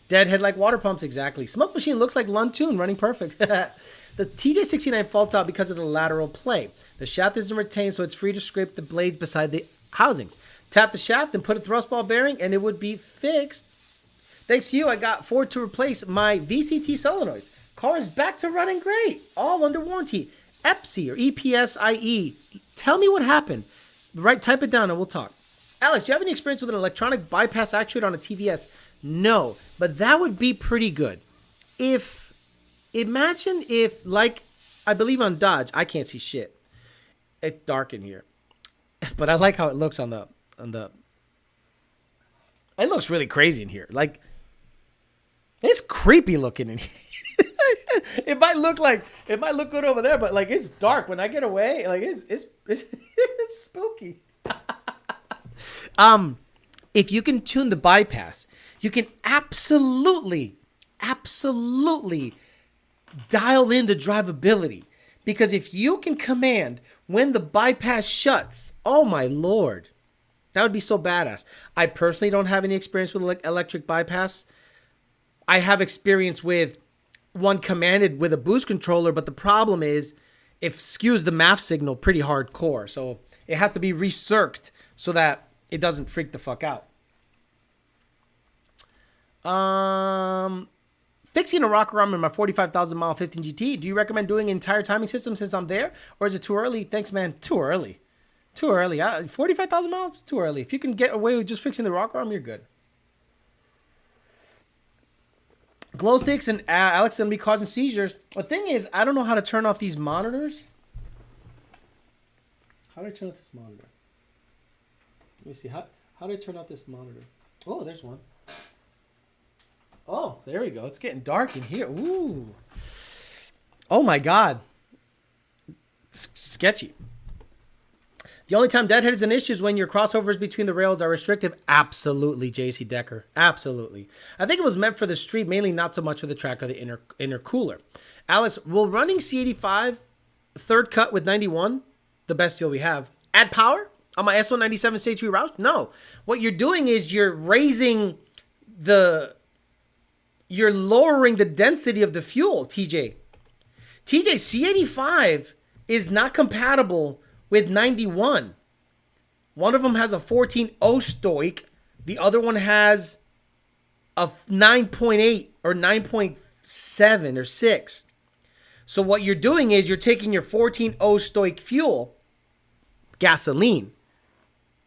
Deadhead like water pumps, exactly. Smoke machine looks like Lund tune, running perfect. The TJ69 faults out because of the lateral play. The shaft isn't retained, so it's free to scrape the blades beside the housings. Tap the shaft and put a thrust ball bearing, and it would be fixed. Thanks to you, I got Ford to replace my VCT solenoids. Car is back to running great, all under warranty. EPSI or EPSIE. Tell me what happened. Right, type it down and we'll talk. Alex, do you have any experience with an electronic bypass actuator on a TVS? No, but that would be pretty good. Imagine if, like, I believe on Dodge, I can't see shit. It's dark in here. But I like how it looks on the, it looks really crazy in here. Like, it's creepy looking in here. It might look good over there, but like it's dark when I get away. Like it's spooky. If you can tune the bypass, you can absolutely dial in the drivability. Because if you can command when the bypass shuts, oh my lord, that would be so badass. I personally don't have any experience with electric bypass. I have experience with one commanded with a boost controller, but the problem is it skews the MAF signal pretty hardcore. So it has to be recirced so that it doesn't freak the fuck out. Fixing a rocker arm in my 45,000 mile 15 GT. Do you recommend doing an entire timing system since I'm there? Or is it too early? Thanks, man. Too early. 45,000 miles? Too early. If you can get away with just fixing the rocker arm, you're good. Glow sticks and Alex going to be causing seizures. The thing is, I don't know how to turn off these monitors. How do I turn off this monitor? Let me see. How do I turn off this monitor? Oh, there's one. Oh, there we go. It's getting dark in here. Ooh. Oh, my God. Sketchy. The only time deadhead is an issue is when your crossovers between the rails are restrictive. Absolutely, JC Decker. Absolutely. I think it was meant for the street, mainly not so much for the track or the intercooler. Alex, will running C85 third cut with 91, the best deal we have, add power on my S197 Stage 3 Roush? No. What you're doing is you're lowering the density of the fuel, TJ. C85 is not compatible with 91. One of them has a 14.0 stoic. The other one has a 9.8 or 9.7 or 6. So what you're doing is you're taking your 14.0 stoic fuel, gasoline,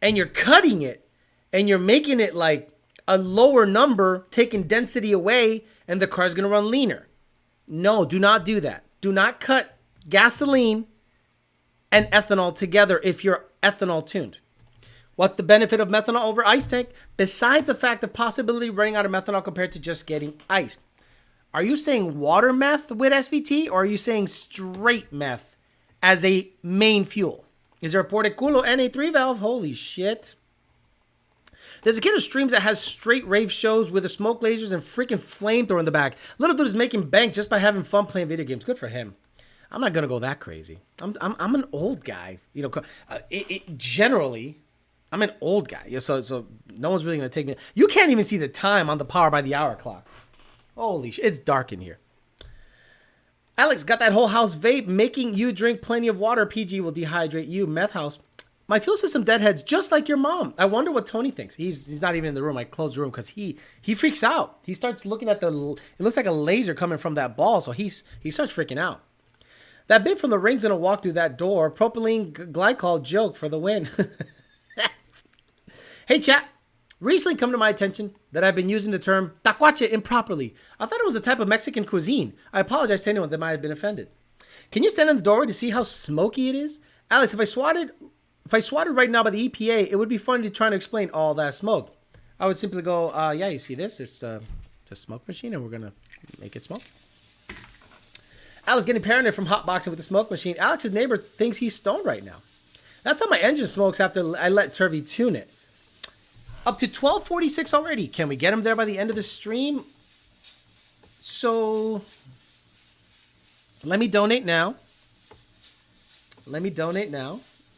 and you're cutting it and you're making it like a lower number, taking density away, and the car's going to run leaner. No, do not do that. Do not cut gasoline and ethanol together if you're ethanol tuned. What's the benefit of methanol over ice tank? Besides the fact of possibility running out of methanol compared to just getting ice. Are you saying water meth with SVT, or are you saying straight meth as a main fuel? Is there a Porticulo NA3 valve? Holy shit. There's a kid who streams that has straight rave shows with the smoke lasers and freaking flamethrower in the back. Little dude is making bank just by having fun playing video games. Good for him. I'm not gonna go that crazy. I'm an old guy, you know. Generally, I'm an old guy, so no one's really gonna take me. You can't even see the time on the Power by the Hour clock. Holy shit, it's dark in here. Alex got that whole house vape, making you drink plenty of water. PG will dehydrate you. Meth house. My fuel system deadheads just like your mom. I wonder what Tony thinks. He's not even in the room. I closed the room because he freaks out. He starts looking at it looks like a laser coming from that ball, so he starts freaking out. That bit from the ring's gonna walk through that door. Propylene glycol joke for the win. Hey chat, recently come to my attention that I've been using the term tacuache improperly. I thought it was a type of Mexican cuisine. I apologize to anyone that might have been offended. Can you stand in the doorway to see how smoky it is? Alex, if I swatted if I swatted right now by the EPA, it would be fun to try to explain all that smoke. I would simply go, yeah, you see this? It's a smoke machine, and we're going to make it smoke. Alex getting paranoid from hotboxing with the smoke machine. Alex's neighbor thinks he's stoned right now. That's how my engine smokes after I let Turvey tune it. Up to 12:46 already. Can we get him there by the end of the stream? So, let me donate now.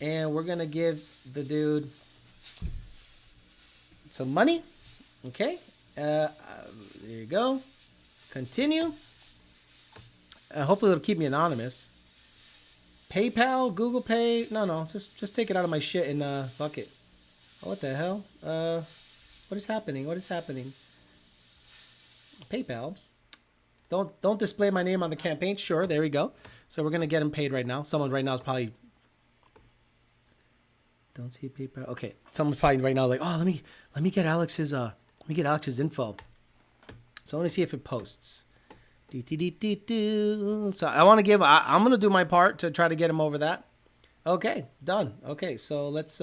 And we're going to give the dude some money. Okay. There you go. Continue. Hopefully it'll keep me anonymous. PayPal, Google Pay. No. Just take it out of my shit and fuck it. Oh, what the hell? What is happening? PayPal. Don't display my name on the campaign. Sure, there we go. So we're gonna get him paid right now. Someone right now is probably don't see PayPal. Okay, someone's probably right now like, oh, let me get Alex's info. So let me see if it posts. So I want to give. I'm gonna do my part to try to get him over that. Okay, done. Okay, so let's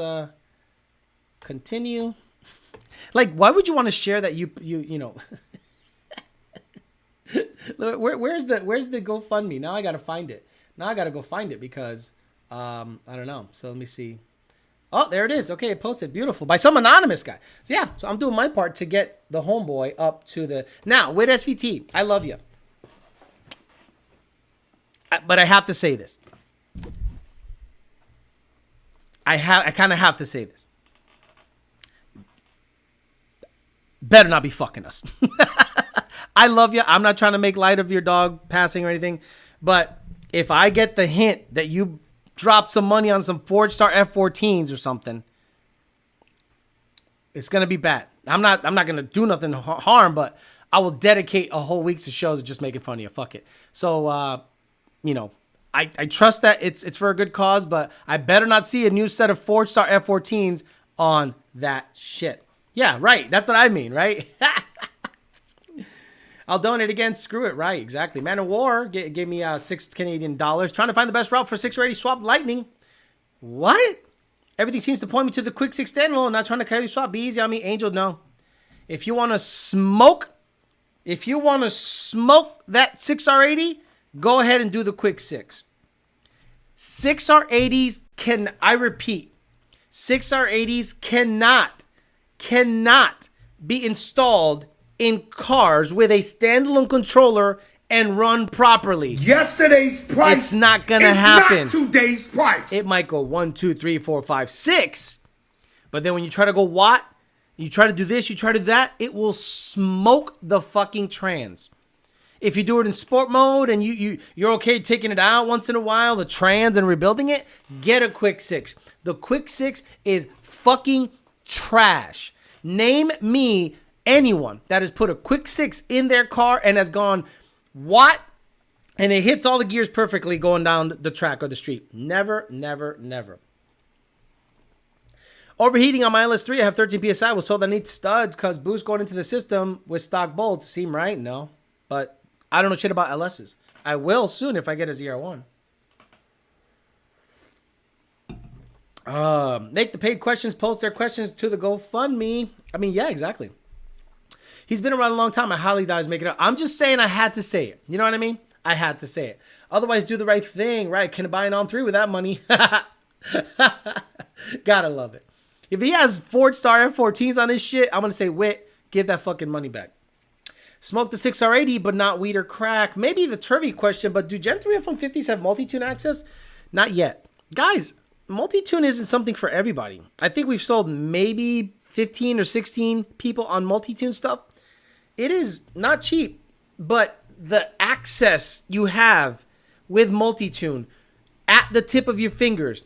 continue. Like, why would you want to share that you know? Where's the GoFundMe? Now I gotta find it. Now I gotta go find it because I don't know. So let me see. Oh, there it is. Okay, it posted. Beautiful. By some anonymous guy. So yeah, so I'm doing my part to get the homeboy up to the now with SVT. I love you. But I have to say this. I kind of have to say this. Better not be fucking us. I love you. I'm not trying to make light of your dog passing or anything. But if I get the hint that you dropped some money on some Ford Star F-14s or something, it's going to be bad. I'm not going to do nothing harm, but I will dedicate a whole week's of shows to just making fun of you. Fuck it. So, you know, I trust that it's for a good cause, but I better not see a new set of Ford Star F-14s on that shit. Yeah, right. That's what I mean, right? I'll donate again. Screw it. Right, exactly. Man of War gave me $6 Canadian. Trying to find the best route for 680 swap lightning. What? Everything seems to point me to the quick 6 standalone. Not trying to coyote swap. Be easy on me. Angel, no. If you want to smoke that 6R80, go ahead and do the quick 6. 6R80s I repeat, 6R80s cannot be installed in cars with a standalone controller and run properly. Yesterday's price. It's not gonna happen. Not today's price. It might go 1, 2, 3, 4, 5, 6, but then when you try to go watt, you try to do this, you try to do that, it will smoke the fucking trans. If you do it in sport mode and you're okay taking it out once in a while, the trans and rebuilding it, get a quick 6. The quick 6 is fucking trash. Name me anyone that has put a quick 6 in their car and has gone watt and it hits all the gears perfectly going down the track or the street. Never, never, never. Overheating on my LS3, I have 13 PSI. Was told I need studs because boost going into the system with stock bolts. Seem right? No. But I don't know shit about LSs. I will soon if I get a ZR1. Make the paid questions post their questions to the GoFundMe. I mean, yeah, exactly. He's been around a long time. I highly doubt he's making it up. I'm just saying I had to say it. You know what I mean? I had to say it. Otherwise, do the right thing, right? Can buy an on 3 with that money. Gotta love it. If he has Ford Star F-14s on his shit, I'm going to say, Wit, give that fucking money back. Smoke the 6R80, but not weed or crack. Maybe the Turvey question, but do Gen 3 F-150s have multi-tune access? Not yet. Guys, multi-tune isn't something for everybody. I think we've sold maybe 15 or 16 people on multi-tune stuff. It is not cheap, but the access you have with multi-tune at the tip of your fingers,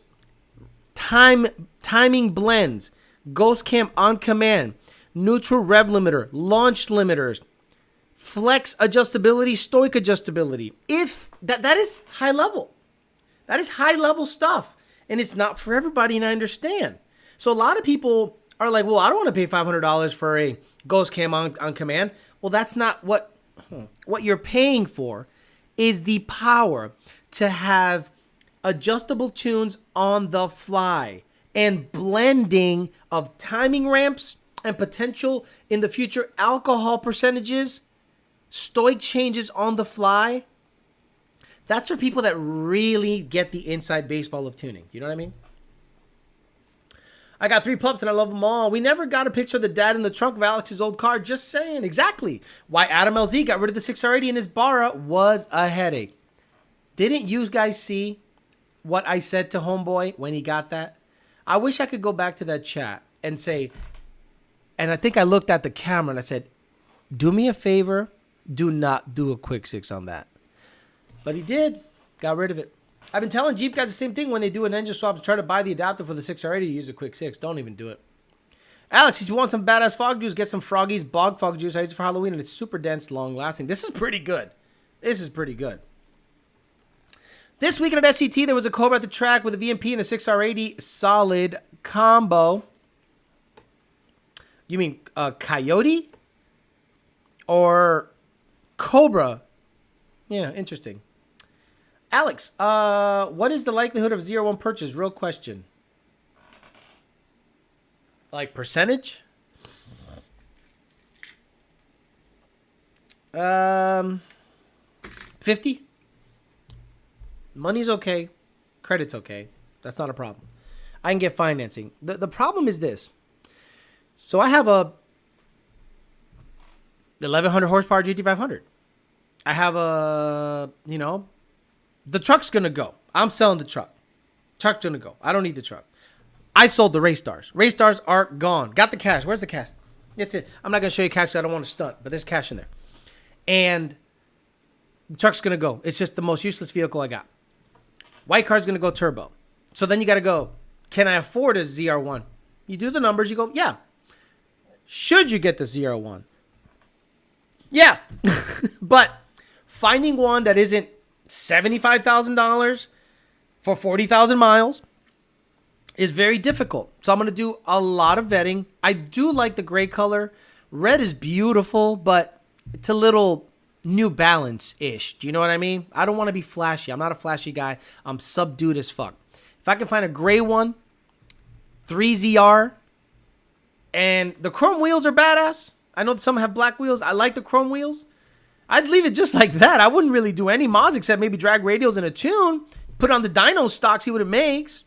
timing blends, ghost cam on command, neutral rev limiter, launch limiters, flex adjustability, stoic adjustability. If that is high level. That is high level stuff. And it's not for everybody, and I understand. So a lot of people are like, well, I don't want to pay $500 for a ghost cam on command. Well, that's not what you're paying for is the power to have adjustable tunes on the fly. and blending of timing ramps and potential in the future alcohol percentages, stoic changes on the fly. That's for people that really get the inside baseball of tuning. You know what I mean? I got 3 pups and I love them all. We never got a picture of the dad in the trunk of Alex's old car. Just saying. Exactly. Why Adam LZ got rid of the 6R80 in his Barra was a headache. Didn't you guys see what I said to Homeboy when he got that? I wish I could go back to that chat and say, and I think I looked at the camera and I said, do me a favor, do not do a quick 6 on that. But he did. Got rid of it. I've been telling Jeep guys the same thing when they do an engine swap to try to buy the adapter for the 6R80 to use a quick 6. Don't even do it. Alex, if you want some badass fog juice, get some Froggy's Bog Fog Juice. I use it for Halloween and it's super dense, long lasting. This is pretty good. This is pretty good. This weekend at SCT, there was a Cobra at the track with a VMP and a 6R80 solid combo. You mean Coyote? Or Cobra? Yeah, interesting. Alex, what is the likelihood of 0-1 purchase? Real question. Like percentage? 50? Money's okay. Credit's okay. That's not a problem. I can get financing. The problem is this. So I have a 1100 horsepower GT500. I have a, the truck's going to go. I'm selling the truck. Truck's going to go. I don't need the truck. I sold the race stars. Race stars are gone. Got the cash. Where's the cash? That's it. I'm not going to show you cash because I don't want to stunt, but there's cash in there. And the truck's going to go. It's just the most useless vehicle I got. White car's going to go turbo. So then you got to go, can I afford a ZR1? You do the numbers. You go, yeah. Should you get the ZR1? Yeah. But finding one that isn't $75,000 for 40,000 miles is very difficult. So I'm going to do a lot of vetting. I do like the gray color. Red is beautiful, but it's a little New Balance-ish. Do you know what I mean? I don't want to be flashy. I'm not a flashy guy. I'm subdued as fuck. If I can find a gray one, 3ZR, and the chrome wheels are badass. I know some have black wheels. I like the chrome wheels. I'd leave it just like that. I wouldn't really do any mods except maybe drag radials and a tune, put on the dyno stock, see what it makes,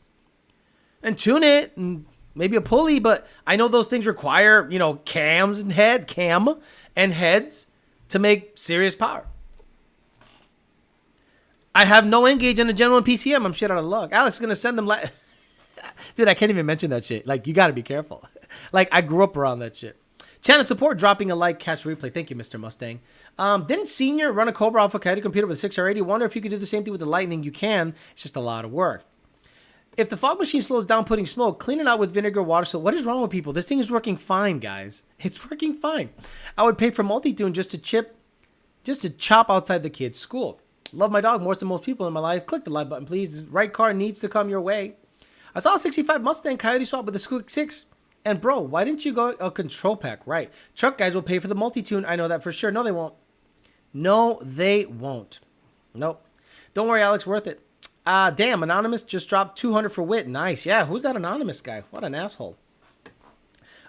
and tune it, and maybe a pulley. But I know those things require, cam and heads to make serious power. I have no engage on a Gen 1 PCM. I'm shit out of luck. Alex is going to send them. Dude, I can't even mention that shit. Like, you got to be careful. Like, I grew up around that shit. Channel support, dropping a like, catch replay. Thank you, Mr. Mustang. Didn't Senior run a Cobra off a Coyote computer with a 6R80? Wonder if you could do the same thing with the Lightning. You can. It's just a lot of work. If the fog machine slows down putting smoke, clean it out with vinegar, water. So what is wrong with people? This thing is working fine, guys. It's working fine. I would pay for multi-tune just to chop outside the kid's school. Love my dog more than most people in my life. Click the like button, please. The right car needs to come your way. I saw a 65 Mustang Coyote swap with a Squeak 6. And bro, why didn't you go a control pack? Right. Truck guys will pay for the multi-tune. I know that for sure. No, they won't. No, they won't. Nope. Don't worry, Alex. Worth it. Damn, Anonymous just dropped 200 for wit. Nice. Yeah, who's that Anonymous guy? What an asshole.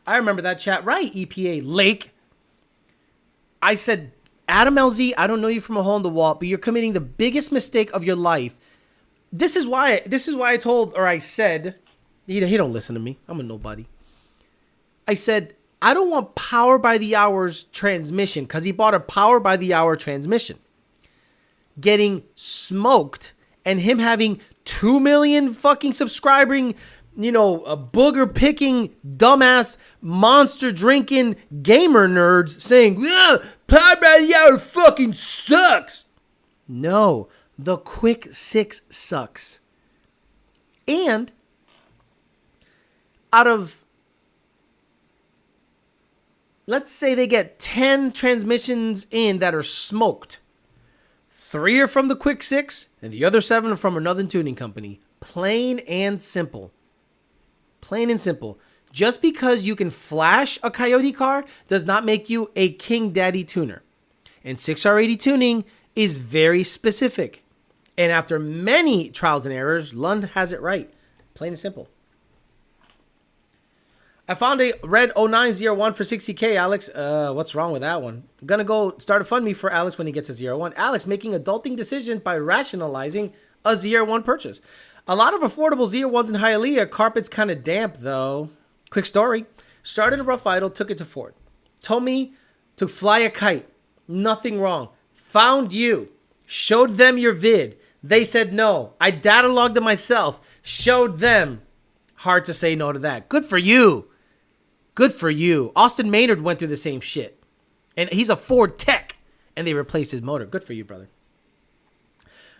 I remember that chat. Right, EPA. Lake. I said, Adam LZ, I don't know you from a hole in the wall, but you're committing the biggest mistake of your life. This is why I told, or I said, he don't listen to me. I'm a nobody. I said, I don't want power by the hour's transmission, because he bought a power by the hour transmission. Getting smoked and him having 2 million fucking subscribing, a booger picking, dumbass, monster drinking gamer nerds saying, yeah, power by the hour fucking sucks. No, the quick 6 sucks. And out of, let's say they get 10 transmissions in that are smoked. 3 are from the quick 6 and the other 7 are from another tuning company. Plain and simple. Plain and simple. Just because you can flash a Coyote car does not make you a King Daddy tuner. And 6R80 tuning is very specific. And after many trials and errors, Lund has it right. Plain and simple. I found a red 0901 for 60K, Alex. What's wrong with that one? Gonna go start a fund me for Alex when he gets a 01. Alex making adulting decisions by rationalizing a 01 purchase. A lot of affordable 01s in Hialeah. Carpet's kind of damp though. Quick story. Started a rough idle, took it to Ford. Told me to fly a kite. Nothing wrong. Found you. Showed them your vid. They said no. I data logged it myself. Showed them. Hard to say no to that. Good for you. Good for you. Austin Maynard went through the same shit. And he's a Ford tech. And they replaced his motor. Good for you, brother.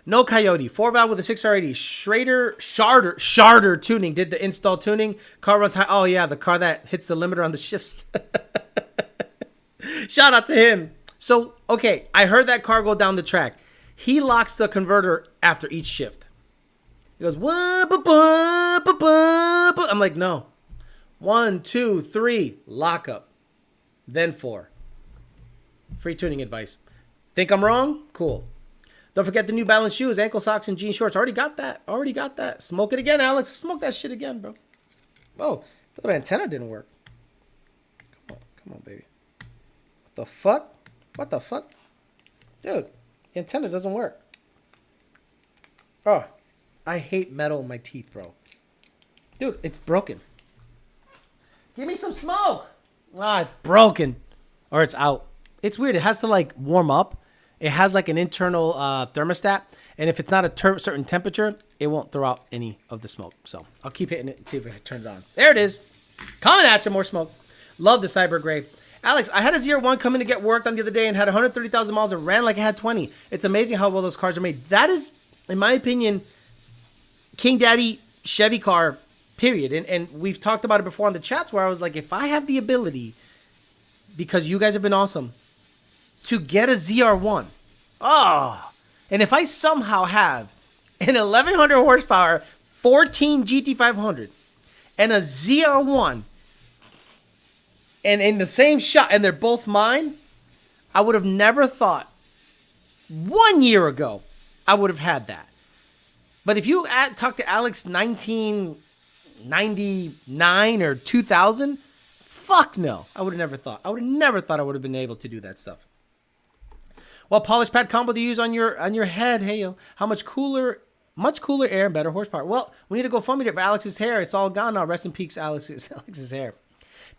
No Coyote. 4-valve with a 6R80. Sharder tuning. Did the install tuning. Car runs high. Oh, yeah. The car that hits the limiter on the shifts. Shout out to him. So, okay. I heard that car go down the track. He locks the converter after each shift. He goes, I'm like, no. 1, 2, 3, lock up. Then 4. Free tuning advice. Think I'm wrong? Cool. Don't forget the New Balance shoes, ankle socks, and jean shorts. Already got that. Smoke it again, Alex. Smoke that shit again, bro. Oh, the antenna didn't work. Come on, baby. What the fuck? Dude, the antenna doesn't work. Oh, I hate metal in my teeth, bro. Dude, it's broken. Give me some smoke. Ah, it's broken. Or it's out. It's weird. It has to like warm up. It has like an internal thermostat. And if it's not a certain temperature, it won't throw out any of the smoke. So I'll keep hitting it and see if it turns on. There it is. Coming at you, more smoke. Love the Cyber Gray. Alex, I had a 01 come in to get worked on the other day and had 130,000 miles and ran like I had 20. It's amazing how well those cars are made. That is, in my opinion, King Daddy Chevy car, period. And we've talked about it before on the chats where I was like, if I have the ability, because you guys have been awesome, to get a ZR1. Oh, and if I somehow have an 1100 horsepower 14 GT500 and a ZR1 and in the same shot and they're both mine, I would have never thought 1 year ago I would have had that. But if you talk to Alex 1999 or 2000, fuck no. I would have never thought. I would have never thought I would have been able to do that stuff. What polish pad combo do you use on your head? Hey, yo, how much cooler air and better horsepower? Well, we need to go fund me for Alex's hair. It's all gone now. Rest in peace, Alex's hair.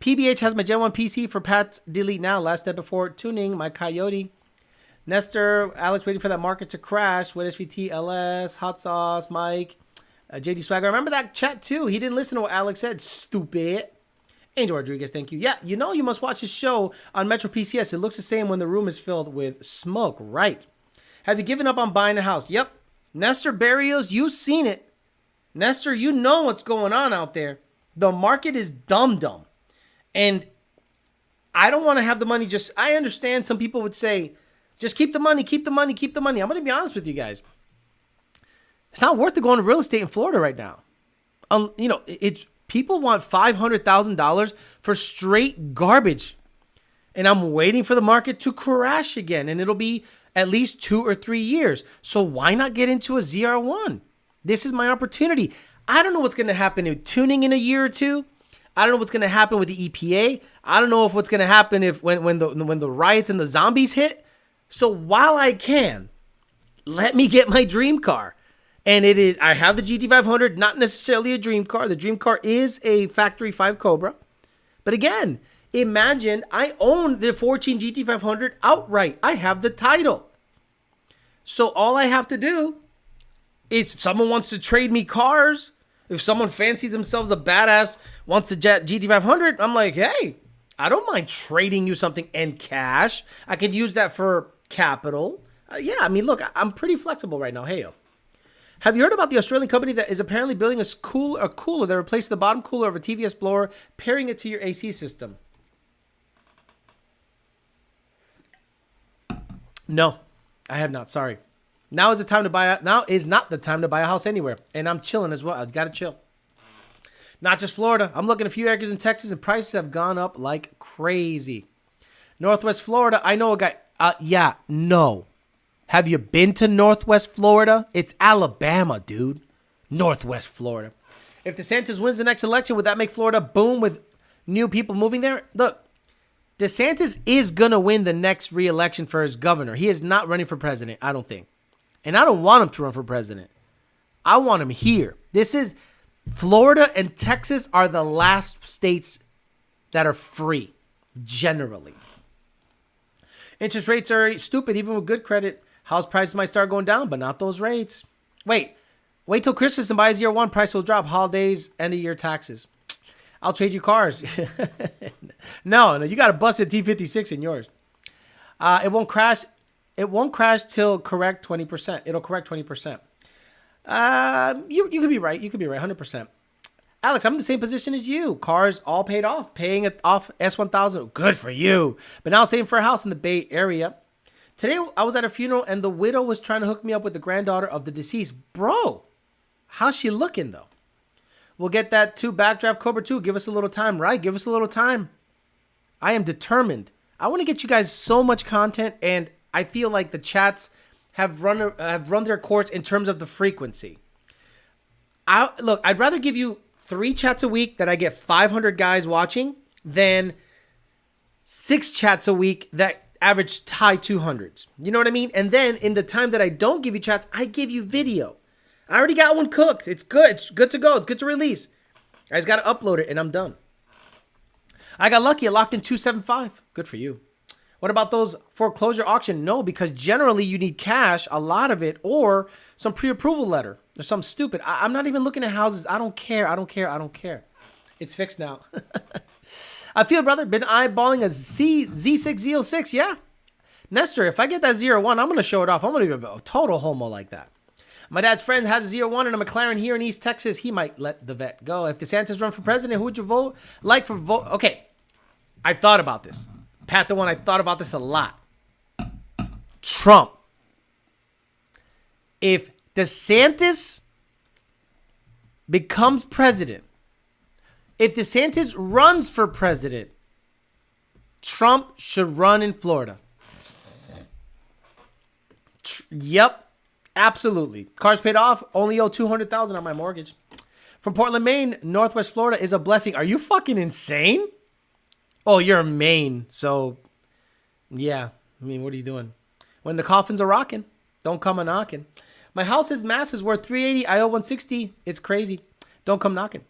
PBH has my Gen 1 PC for Pat's delete now. Last step before tuning. My Coyote. Nestor, Alex waiting for that market to crash. With SVT, LS, Hot Sauce, Mike, JD Swagger. I remember that chat too. He didn't listen to what Alex said. Stupid. Angel Rodriguez, thank you. Yeah, you know you must watch his show on Metro PCS. It looks the same when the room is filled with smoke. Right. Have you given up on buying a house? Yep. Nestor Barrios, you've seen it. Nestor, you know what's going on out there. The market is dumb. And I don't want to have the money just... I understand some people would say, just keep the money. I'm going to be honest with you guys. It's not worth to go into real estate in Florida right now. It's... People want $500,000 for straight garbage. And I'm waiting for the market to crash again. And it'll be at least 2 or 3 years. So why not get into a ZR1? This is my opportunity. I don't know what's going to happen in tuning in a year or two. I don't know what's going to happen with the EPA. I don't know what's going to happen when the riots and the zombies hit. So while I can, let me get my dream car. And I have the GT500, not necessarily a dream car. The dream car is a factory 5 Cobra. But again, imagine I own the 14 GT500 outright. I have the title. So all I have to do is if someone wants to trade me cars, if someone fancies themselves a badass, wants to jet GT500, I'm like, hey, I don't mind trading you something in cash. I could use that for capital. Yeah, I mean, look, I'm pretty flexible right now. Hey, yo. Have you heard about the Australian company that is apparently building a cooler that replaces the bottom cooler of a TVS blower, pairing it to your AC system? No, I have not. Sorry. Now is not the time to buy a house anywhere, and I'm chilling as well. I've got to chill. Not just Florida. I'm looking at a few acres in Texas, and prices have gone up like crazy. Northwest Florida. I know a guy. No. Have you been to Northwest Florida? It's Alabama, dude. Northwest Florida. If DeSantis wins the next election, would that make Florida boom with new people moving there. Look, DeSantis is going to win the next re-election for his governor. He is not running for president, I don't think. And I don't want him to run for president. I want him here. Florida and Texas are the last states that are free, generally. Interest rates are stupid, even with good credit. House prices might start going down, but not those rates. Wait till Christmas and buys year one. Price will drop. Holidays, end of year taxes. I'll trade you cars. No, you got a busted T56 in yours. It won't crash. It won't crash till correct 20%. It'll correct 20%. You could be right. You could be right. 100%. Alex, I'm in the same position as you. Cars all paid off. Paying it off S1000. Good for you. But now saving for a house in the Bay Area. Today, I was at a funeral and the widow was trying to hook me up with the granddaughter of the deceased. Bro, how's she looking though? We'll get that too. Backdraft Cobra 2. Give us a little time, right? Give us a little time. I am determined. I want to get you guys so much content, and I feel like the chats have run their course in terms of the frequency. I'd rather give you 3 chats a week that I get 500 guys watching than 6 chats a week that average high 200s. You know what I mean? And then in the time that I don't give you chats, I give you video. I already got one cooked. It's good. It's good to go. It's good to release. I just got to upload it and I'm done. I got lucky. I locked in 275. Good for you. What about those foreclosure auction? No, because generally you need cash, a lot of it, or some pre-approval letter or something stupid. I'm not even looking at houses. I don't care. It's fixed now. I feel, brother, been eyeballing a Z6Z06. Yeah. Nestor, if I get that 01, I'm going to show it off. I'm going to be a total homo like that. My dad's friend had a 01 and a McLaren here in East Texas. He might let the vet go. If DeSantis run for president, who would you vote? Okay. I've thought about this. Pat the one, I thought about this a lot. Trump. If DeSantis becomes president, if DeSantis runs for president, Trump should run in Florida. Yep, absolutely. Cars paid off, only owe $200,000 on my mortgage. From Portland, Maine, Northwest Florida is a blessing. Are you fucking insane? Oh, you're in Maine, so yeah. I mean, what are you doing? When the coffins are rocking, don't come a knocking. My house's mass is worth $380. I owe $160. It's crazy. Don't come knocking.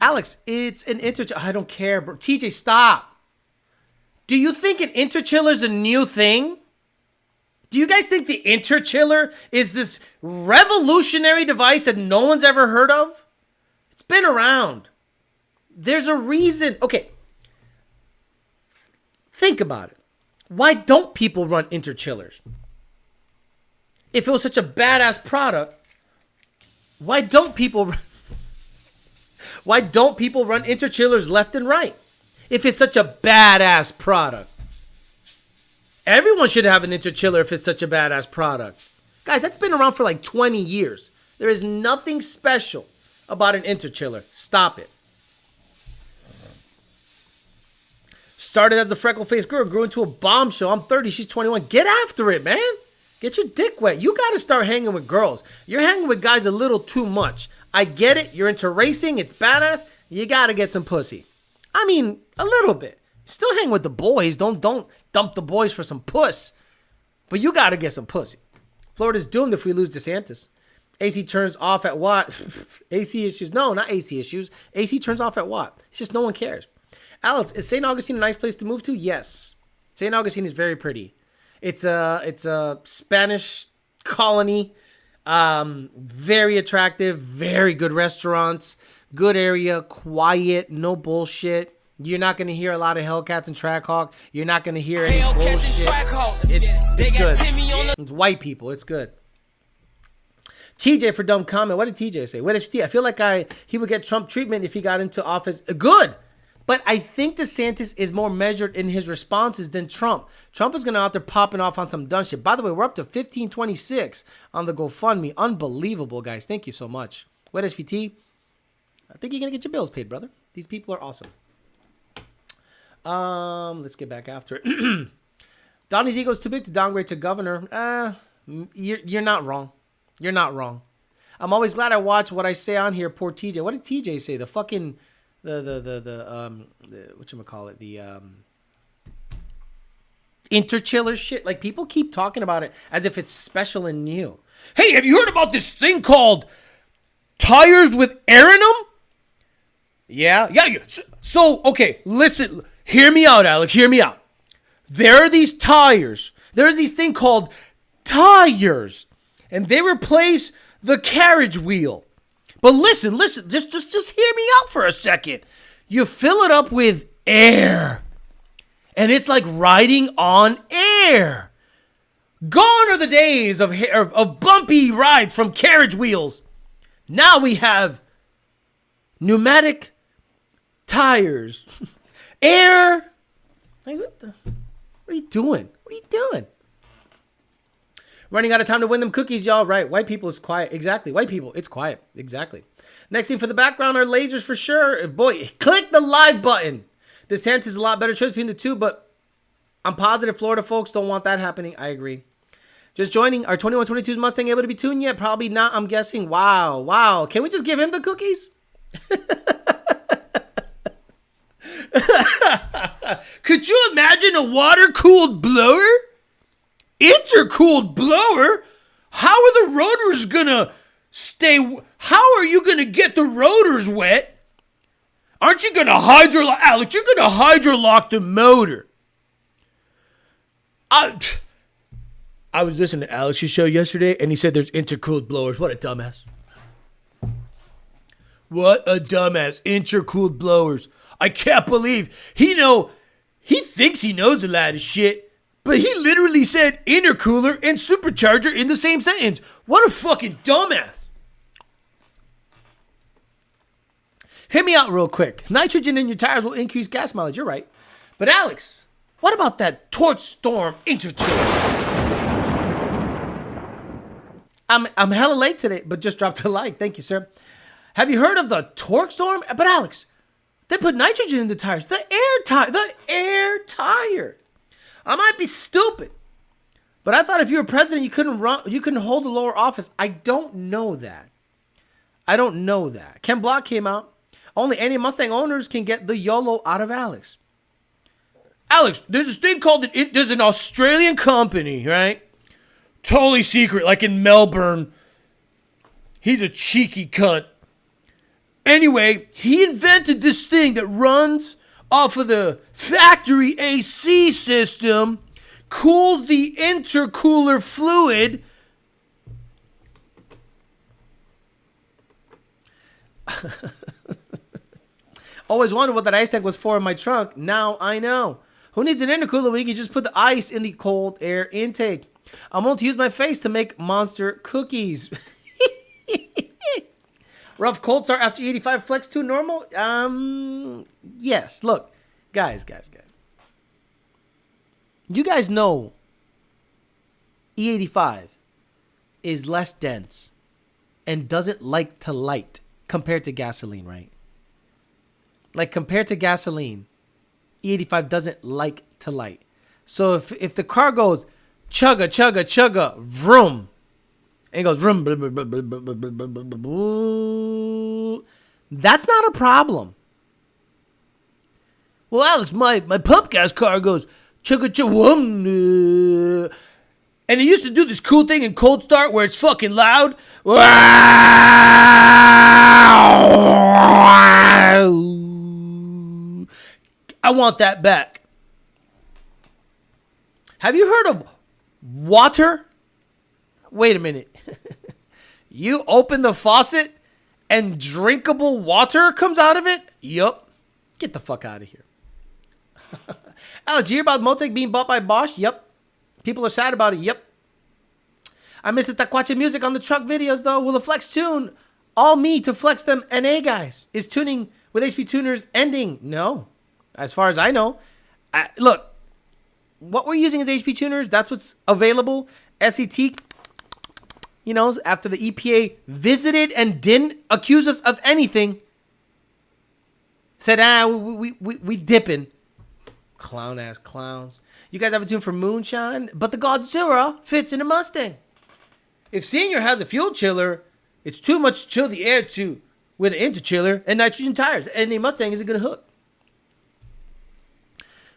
Alex, it's an I don't care, bro. TJ, stop. Do you think an interchiller is a new thing? Do you guys think the interchiller is this revolutionary device that no one's ever heard of? It's been around. There's a reason. Okay. Think about it. Why don't people run interchillers? If it was such a badass product, why don't people run interchillers left and right? If it's such a badass product. Everyone should have an interchiller if it's such a badass product. Guys, that's been around for like 20 years. There is nothing special about an interchiller. Stop it. Started as a freckle-faced girl, grew into a bombshell. I'm 30, she's 21. Get after it, man. Get your dick wet. You got to start hanging with girls. You're hanging with guys a little too much. I get it. You're into racing. It's badass. You got to get some pussy. I mean, a little bit. Still hang with the boys. Don't dump the boys for some puss. But you got to get some pussy. Florida's doomed if we lose DeSantis. AC turns off at what? AC issues. No, not AC issues. AC turns off at what? It's just no one cares. Alex, is St. Augustine a nice place to move to? Yes. St. Augustine is very pretty. It's a Spanish colony. Very attractive, very good restaurants, good area, quiet, no bullshit. You're not going to hear a lot of Hellcats and Trackhawk. You're not going to hear any bullshit. It's good. It's white people. It's good. TJ for dumb comment. What did TJ say? What did I feel like he would get Trump treatment if he got into office. Good. But I think DeSantis is more measured in his responses than Trump. Trump is going to out there popping off on some dumb shit. By the way, we're up to 1526 on the GoFundMe. Unbelievable, guys. Thank you so much. What SVT? I think you're going to get your bills paid, brother. These people are awesome. Let's get back after it. Donnie's ego is too big to downgrade to governor. You're not wrong. You're not wrong. I'm always glad I watch what I say on here. Poor TJ. What did TJ say? The fucking whatchamacallit, the interchiller shit. Like, people keep talking about it as if it's special and new. Hey, have you heard about this thing called tires with air in them? Yeah. So, okay, listen, hear me out, Alex, hear me out. There are these tires. There's these thing called tires, and they replace the carriage wheel. But listen, just hear me out for a second. You fill it up with air, and it's like riding on air. Gone are the days of bumpy rides from carriage wheels. Now we have pneumatic tires. Air. Like, what are you doing? What are you doing? Running out of time to win them cookies, y'all. Right. White people is quiet. Exactly. White people, it's quiet. Exactly. Next thing for the background are lasers for sure. Boy, click the live button. DeSantis is a lot better choice between the two, but I'm positive Florida folks don't want that happening. I agree. Just joining. Our 2122's Mustang able to be tuned yet? Probably not, I'm guessing. Wow. Can we just give him the cookies? Could you imagine a water-cooled blower? Intercooled blower? How are the rotors gonna stay? How are you gonna get the rotors wet? Aren't you gonna hydrolock? Alex, you're gonna hydrolock the motor. I was listening to Alex's show yesterday, and he said there's intercooled blowers. What a dumbass. What a dumbass. Intercooled blowers. I can't believe he thinks he knows a lot of shit, but he literally said intercooler and supercharger in the same sentence. What a fucking dumbass. Hit me out real quick. Nitrogen in your tires will increase gas mileage. You're right. But Alex, what about that Torch Storm interchiller? I'm hella late today, but just dropped a like. Thank you, sir. Have you heard of the Torque Storm? But Alex, they put nitrogen in the tires. The air tire. I might be stupid, but I thought if you were president, you couldn't hold a lower office. I don't know that. Ken Block came out. Only any Mustang owners can get the YOLO out of Alex. Alex, there's this thing called there's an Australian company, right? Totally secret, like in Melbourne. He's a cheeky cunt. Anyway, he invented this thing that runs off of the factory AC system, cools the intercooler fluid. Always wondered what that ice tank was for in my trunk. Now I know. Who needs an intercooler when you can just put the ice in the cold air intake? I'm going to use my face to make monster cookies. Rough cold start after 85 flex to normal? Yes. Look, guys. You guys know E85 is less dense and doesn't like to light compared to gasoline, right? Like, compared to gasoline, E85 doesn't like to light. So if the car goes chugga, chugga, chugga, vroom, and it goes vroom, blah, blah, blah, blah, blah, blah, blah, blah, blah, that's not a problem. Well, Alex, my pump gas car goes chugga, chugga, vroom, and it used to do this cool thing in cold start where it's fucking loud. I want that back. Have you heard of water? Wait a minute. You open the faucet and drinkable water comes out of it? Yup. Get the fuck out of here. Alex, you hear about Motec being bought by Bosch? Yup. People are sad about it. Yep. I miss the Taquache music on the truck videos, though. Will the Flex tune all me to flex them NA guys? Is tuning with HP tuners ending? No. As far as I know. Look, what we're using as HP tuners, that's what's available. SET, after the EPA visited and didn't accuse us of anything, said, we dipping. Clown-ass clowns. You guys have a tune for Moonshine, but the Godzilla fits in a Mustang. If Senior has a fuel chiller, it's too much to chill the air to with an interchiller and nitrogen tires. And the Mustang is a good hook.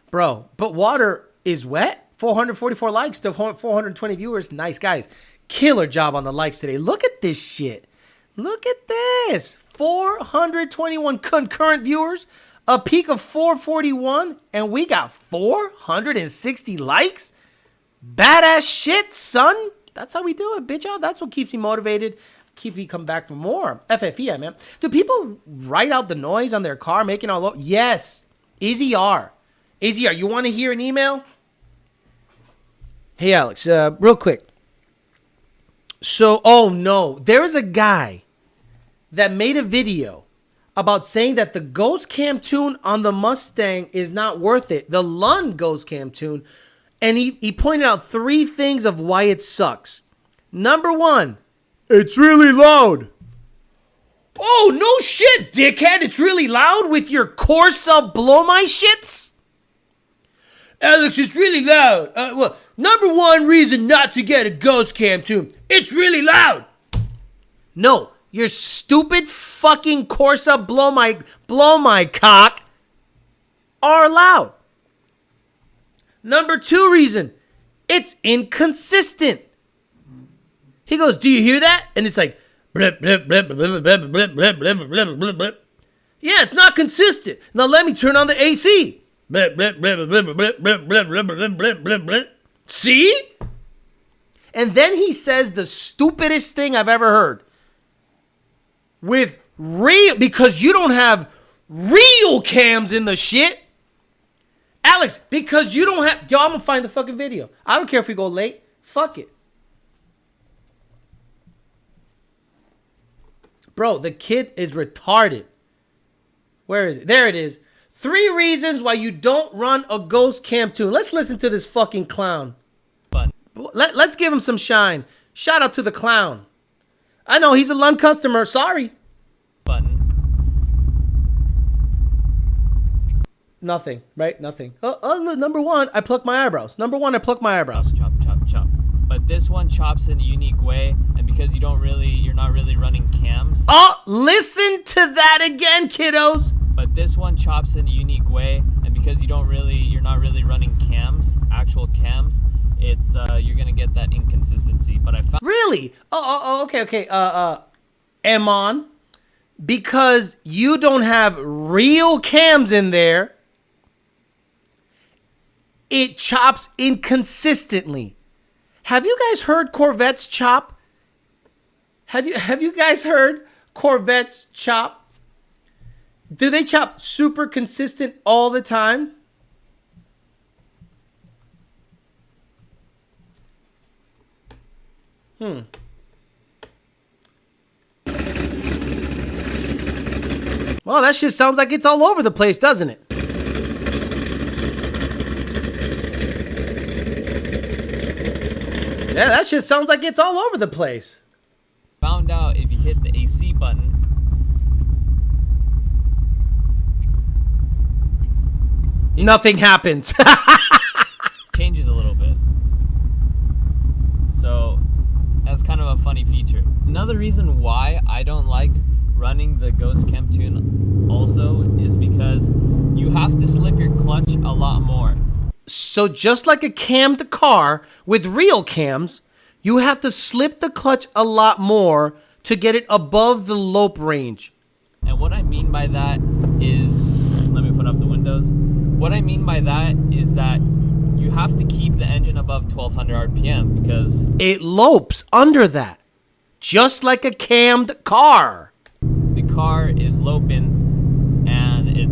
Bro, but water is wet. 444 likes to 420 viewers. Nice, guys. Killer job on the likes today. Look at this shit. Look at this. 421 concurrent viewers. A peak of 441. And we got 460 likes. Badass shit, son. That's how we do it, bitch. That's what keeps me motivated. Keep me come back for more. FFE, man. Do people write out the noise on their car making all low? Yes. Easy R. Easy R. You want to hear an email? Hey, Alex, real quick. So, oh no. There is a guy that made a video about saying that the Ghost Cam tune on the Mustang is not worth it. The Lund Ghost Cam tune. And he pointed out 3 things of why it sucks. Number 1, it's really loud. Oh, no shit, dickhead. It's really loud with your Corsa blow my shits? Alex, it's really loud. Well, number 1 reason not to get a Ghost Cam tune. It's really loud. No, your stupid fucking Corsa blow my cock are loud. Number 2 reason, it's inconsistent. He goes, do you hear that? And it's like, blip, blip, blip, blip, blip, blip, blip, blip, blip, blip, blip. Yeah, it's not consistent. Now let me turn on the AC. Blip, blip, blip, blip, blip, blip, blip, blip, blip, blip, blip, blip. See? And then he says the stupidest thing I've ever heard. With real, because you don't have real cams in the shit. Alex, because you don't have... Yo, I'm going to find the fucking video. I don't care if we go late. Fuck it. Bro, the kid is retarded. Where is it? There it is. 3 reasons why you don't run a Ghost Cam tune. Let's listen to this fucking clown. Let's give him some shine. Shout out to the clown. I know, he's a Lund customer. Sorry. Button. Nothing, right? Nothing. Look, number 1, I pluck my eyebrows. Number 1, I pluck my eyebrows. Chop, chop, chop. But this one chops in a unique way, and because you're not really running cams. Oh, listen to that again, kiddos. But this one chops in a unique way, and because you're not really running cams, actual cams. It's you're gonna get that inconsistency. But I found Really? Okay. Amon, because you don't have real cams in there. It chops inconsistently. Have you guys heard Corvettes chop? Have you guys heard Corvettes chop? Do they chop super consistent all the time? Well, that shit sounds like it's all over the place, doesn't it? Yeah, that shit sounds like it's all over the place. found out if you hit the AC button, nothing happens. changes a little bit. So that's kind of a funny feature. Another reason why I don't like running the Ghost Cam tune also is because you have to slip your clutch a lot more. So just like a cammed car with real cams, you have to slip the clutch a lot more to get it above the lope range. And what I mean by that is, let me put up the windows. What I mean by that is that you have to keep the engine above 1200 RPM because it lopes under that, just like a cammed car. The car is loping and it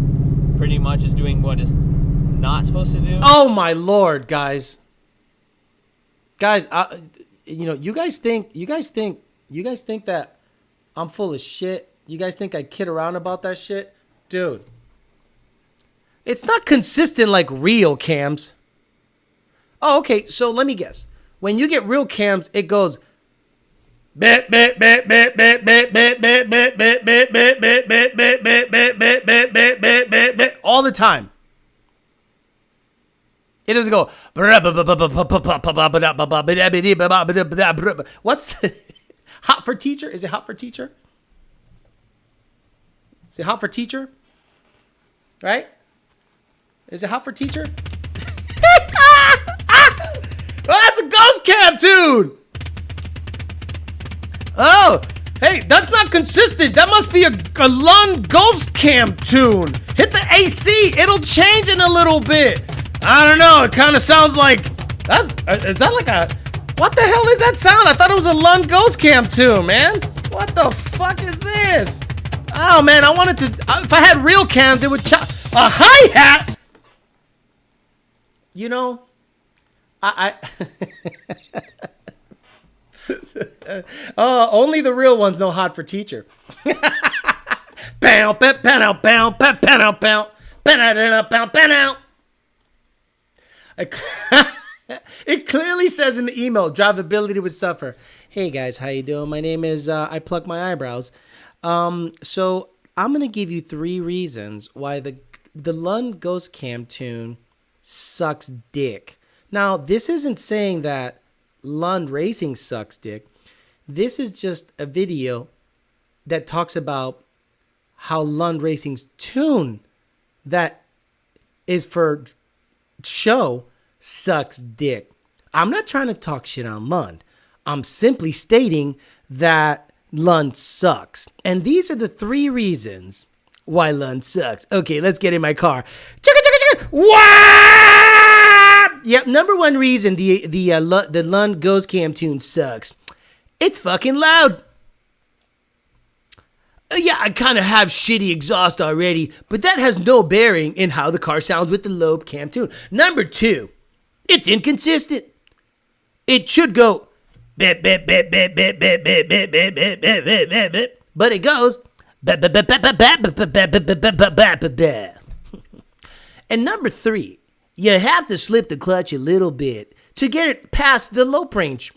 pretty much is doing what it's not supposed to do. Oh my lord, guys. Guys, you know, you guys think that I'm full of shit. You guys think I kid around about that shit? Dude. It's not consistent like real cams. Oh, okay, so let me guess. When you get real cams, it goes all the time. It doesn't go. What's the, hot for teacher? Is it hot for teacher? Is it hot for teacher? Right? Is it hot for teacher? Oh, that's a ghost cam tune! Oh, hey, that's not consistent. That must be a Lund ghost cam tune. Hit the AC, it'll change in a little bit. I don't know, it kind of sounds like, is that like a, what the hell is that sound? I thought it was a Lund ghost cam tune, man. What the fuck is this? Oh man, I wanted to, if I had real cams, it would chop, a hi-hat? You know, only the real ones know hot for teacher. Bow, bow, bow, bow, bow, bow, bow, bow, bow. It clearly says in the email, drivability would suffer. Hey guys, how you doing? My name is, I pluck my eyebrows. So I'm going to give you 3 reasons why the Lund Ghost Cam tune sucks dick. Now, this isn't saying that Lund Racing sucks dick. This is just a video that talks about how Lund Racing's tune that is for show sucks dick. I'm not trying to talk shit on Lund. I'm simply stating that Lund sucks. And these are the 3 reasons why Lund sucks. Okay, let's get in my car. Yep, number 1 reason the Lund Ghost Cam tune sucks. It's fucking loud. Yeah, I kind of have shitty exhaust already, but that has no bearing in how the car sounds with the low cam tune. Number 2, it's inconsistent. It should go but it goes and number 3, you have to slip the clutch a little bit to get it past the low range.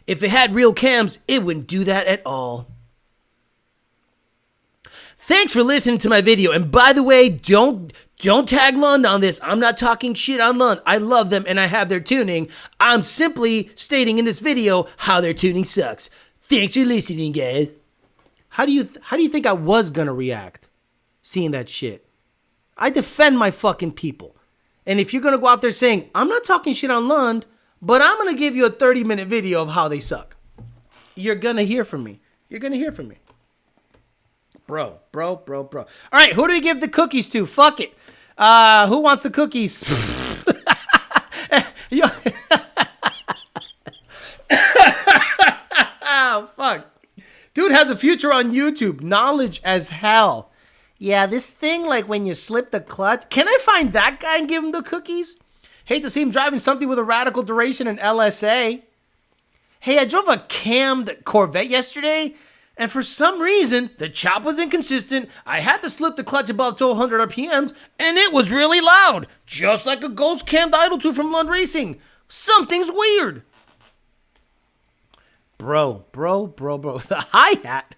If it had real cams, it wouldn't do that at all. Thanks for listening to my video. And by the way, don't tag Lund on this. I'm not talking shit on Lund. I love them and I have their tuning. I'm simply stating in this video how their tuning sucks. Thanks for listening, guys. How do you think I was gonna react seeing that shit? I defend my fucking people. And if you're gonna go out there saying, I'm not talking shit on Lund, but I'm gonna give you a 30-minute video of how they suck, you're gonna hear from me. You're gonna hear from me. Bro. All right, who do we give the cookies to? Fuck it. Who wants the cookies? Oh, fuck. Dude has a future on YouTube. Knowledge as hell. Yeah, this thing, like when you slip the clutch. Can I find that guy and give him the cookies? Hate to see him driving something with a radical duration in LSA. Hey, I drove a cammed Corvette yesterday, and for some reason, the chop was inconsistent. I had to slip the clutch above 1200 RPMs, and it was really loud. Just like a ghost cammed idle tune from Lund Racing. Something's weird. Bro. The hi-hat.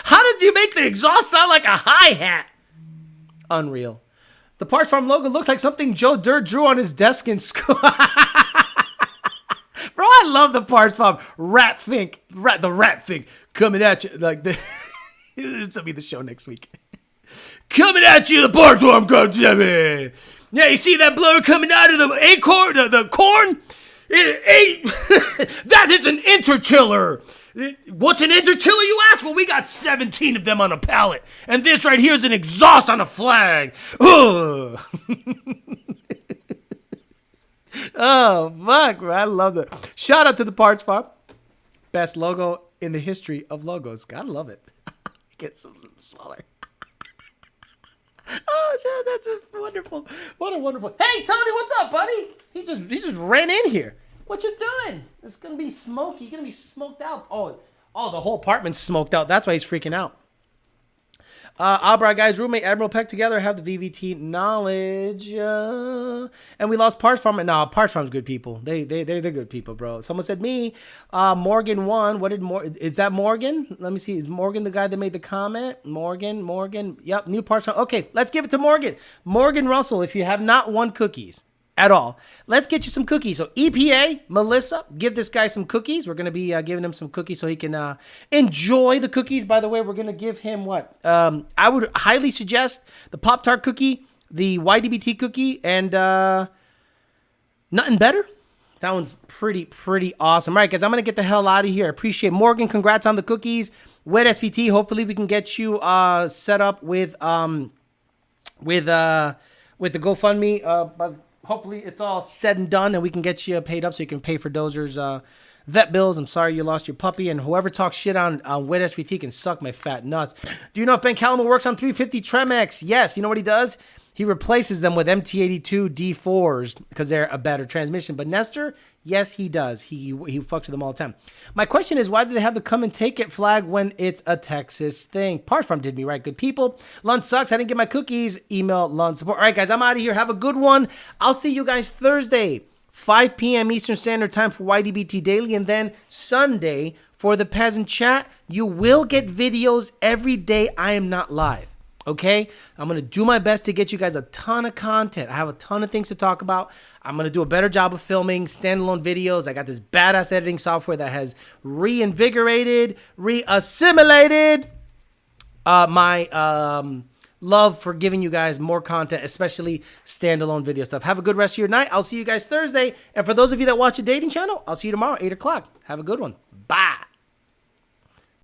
How did you make the exhaust sound like a hi-hat? Unreal. The parts farm logo looks like something Joe Dirt drew on his desk in school. Bro, I love the parts farm. The rap thing coming at you. Like, this will be the show next week. Coming at you, the parts farm, goddammit. Yeah, you see that blower coming out of the acorn, the corn? That is an interchiller. What's an interchiller, you ask? Well, we got 17 of them on a pallet. And this right here is an exhaust on a flag. Ugh. Oh, fuck, bro. I love that. Shout out to the Parts Farm. Best logo in the history of logos. Gotta love it. Get some smaller. Oh, that's wonderful. What a wonderful. Hey, Tony, what's up, buddy? He just ran in here. What you doing? It's gonna be smoky. You're gonna be smoked out. Oh, the whole apartment's smoked out. That's why he's freaking out. Abra guys, roommate Admiral Peck together have the VVT knowledge, and we lost Parts Farm. No, Parts Farm's good people. They're good people, bro. Someone said me. Morgan won. What did is that Morgan? Let me see. Is Morgan the guy that made the comment? Morgan. Yep, new Parts Farm. Okay, let's give it to Morgan. Morgan Russell. If you have not won cookies, at all. Let's get you some cookies. So EPA, Melissa, give this guy some cookies. We're going to be giving him some cookies so he can enjoy the cookies. By the way, we're going to give him what? I would highly suggest the Pop-Tart cookie, the YDBT cookie, and nothing better. That one's pretty awesome. All right, guys, I'm going to get the hell out of here. I appreciate Morgan. Congrats on the cookies. Wet SVT, hopefully we can get you set up with the GoFundMe. But hopefully it's all said and done and we can get you paid up so you can pay for Dozer's vet bills. I'm sorry you lost your puppy. And whoever talks shit on Wet SVT can suck my fat nuts. Do you know if Ben Calamar works on 350 Tremex? Yes. You know what he does? He replaces them with MT82 D4s because they're a better transmission. But Nestor, yes, he does. He fucks with them all the time. My question is, why do they have the come and take it flag when it's a Texas thing? Parts Farm did me right. Good people. Lund sucks. I didn't get my cookies. Email Lund support. All right, guys, I'm out of here. Have a good one. I'll see you guys Thursday, 5 p.m. Eastern Standard Time for YDBT Daily. And then Sunday for the Peasant Chat. You will get videos every day I am not live. Okay, I'm going to do my best to get you guys a ton of content. I have a ton of things to talk about. I'm going to do a better job of filming standalone videos. I got this badass editing software that has reassimilated my love for giving you guys more content, especially standalone video stuff. Have a good rest of your night. I'll see you guys Thursday. And for those of you that watch the dating channel, I'll see you tomorrow, 8 o'clock. Have a good one. Bye.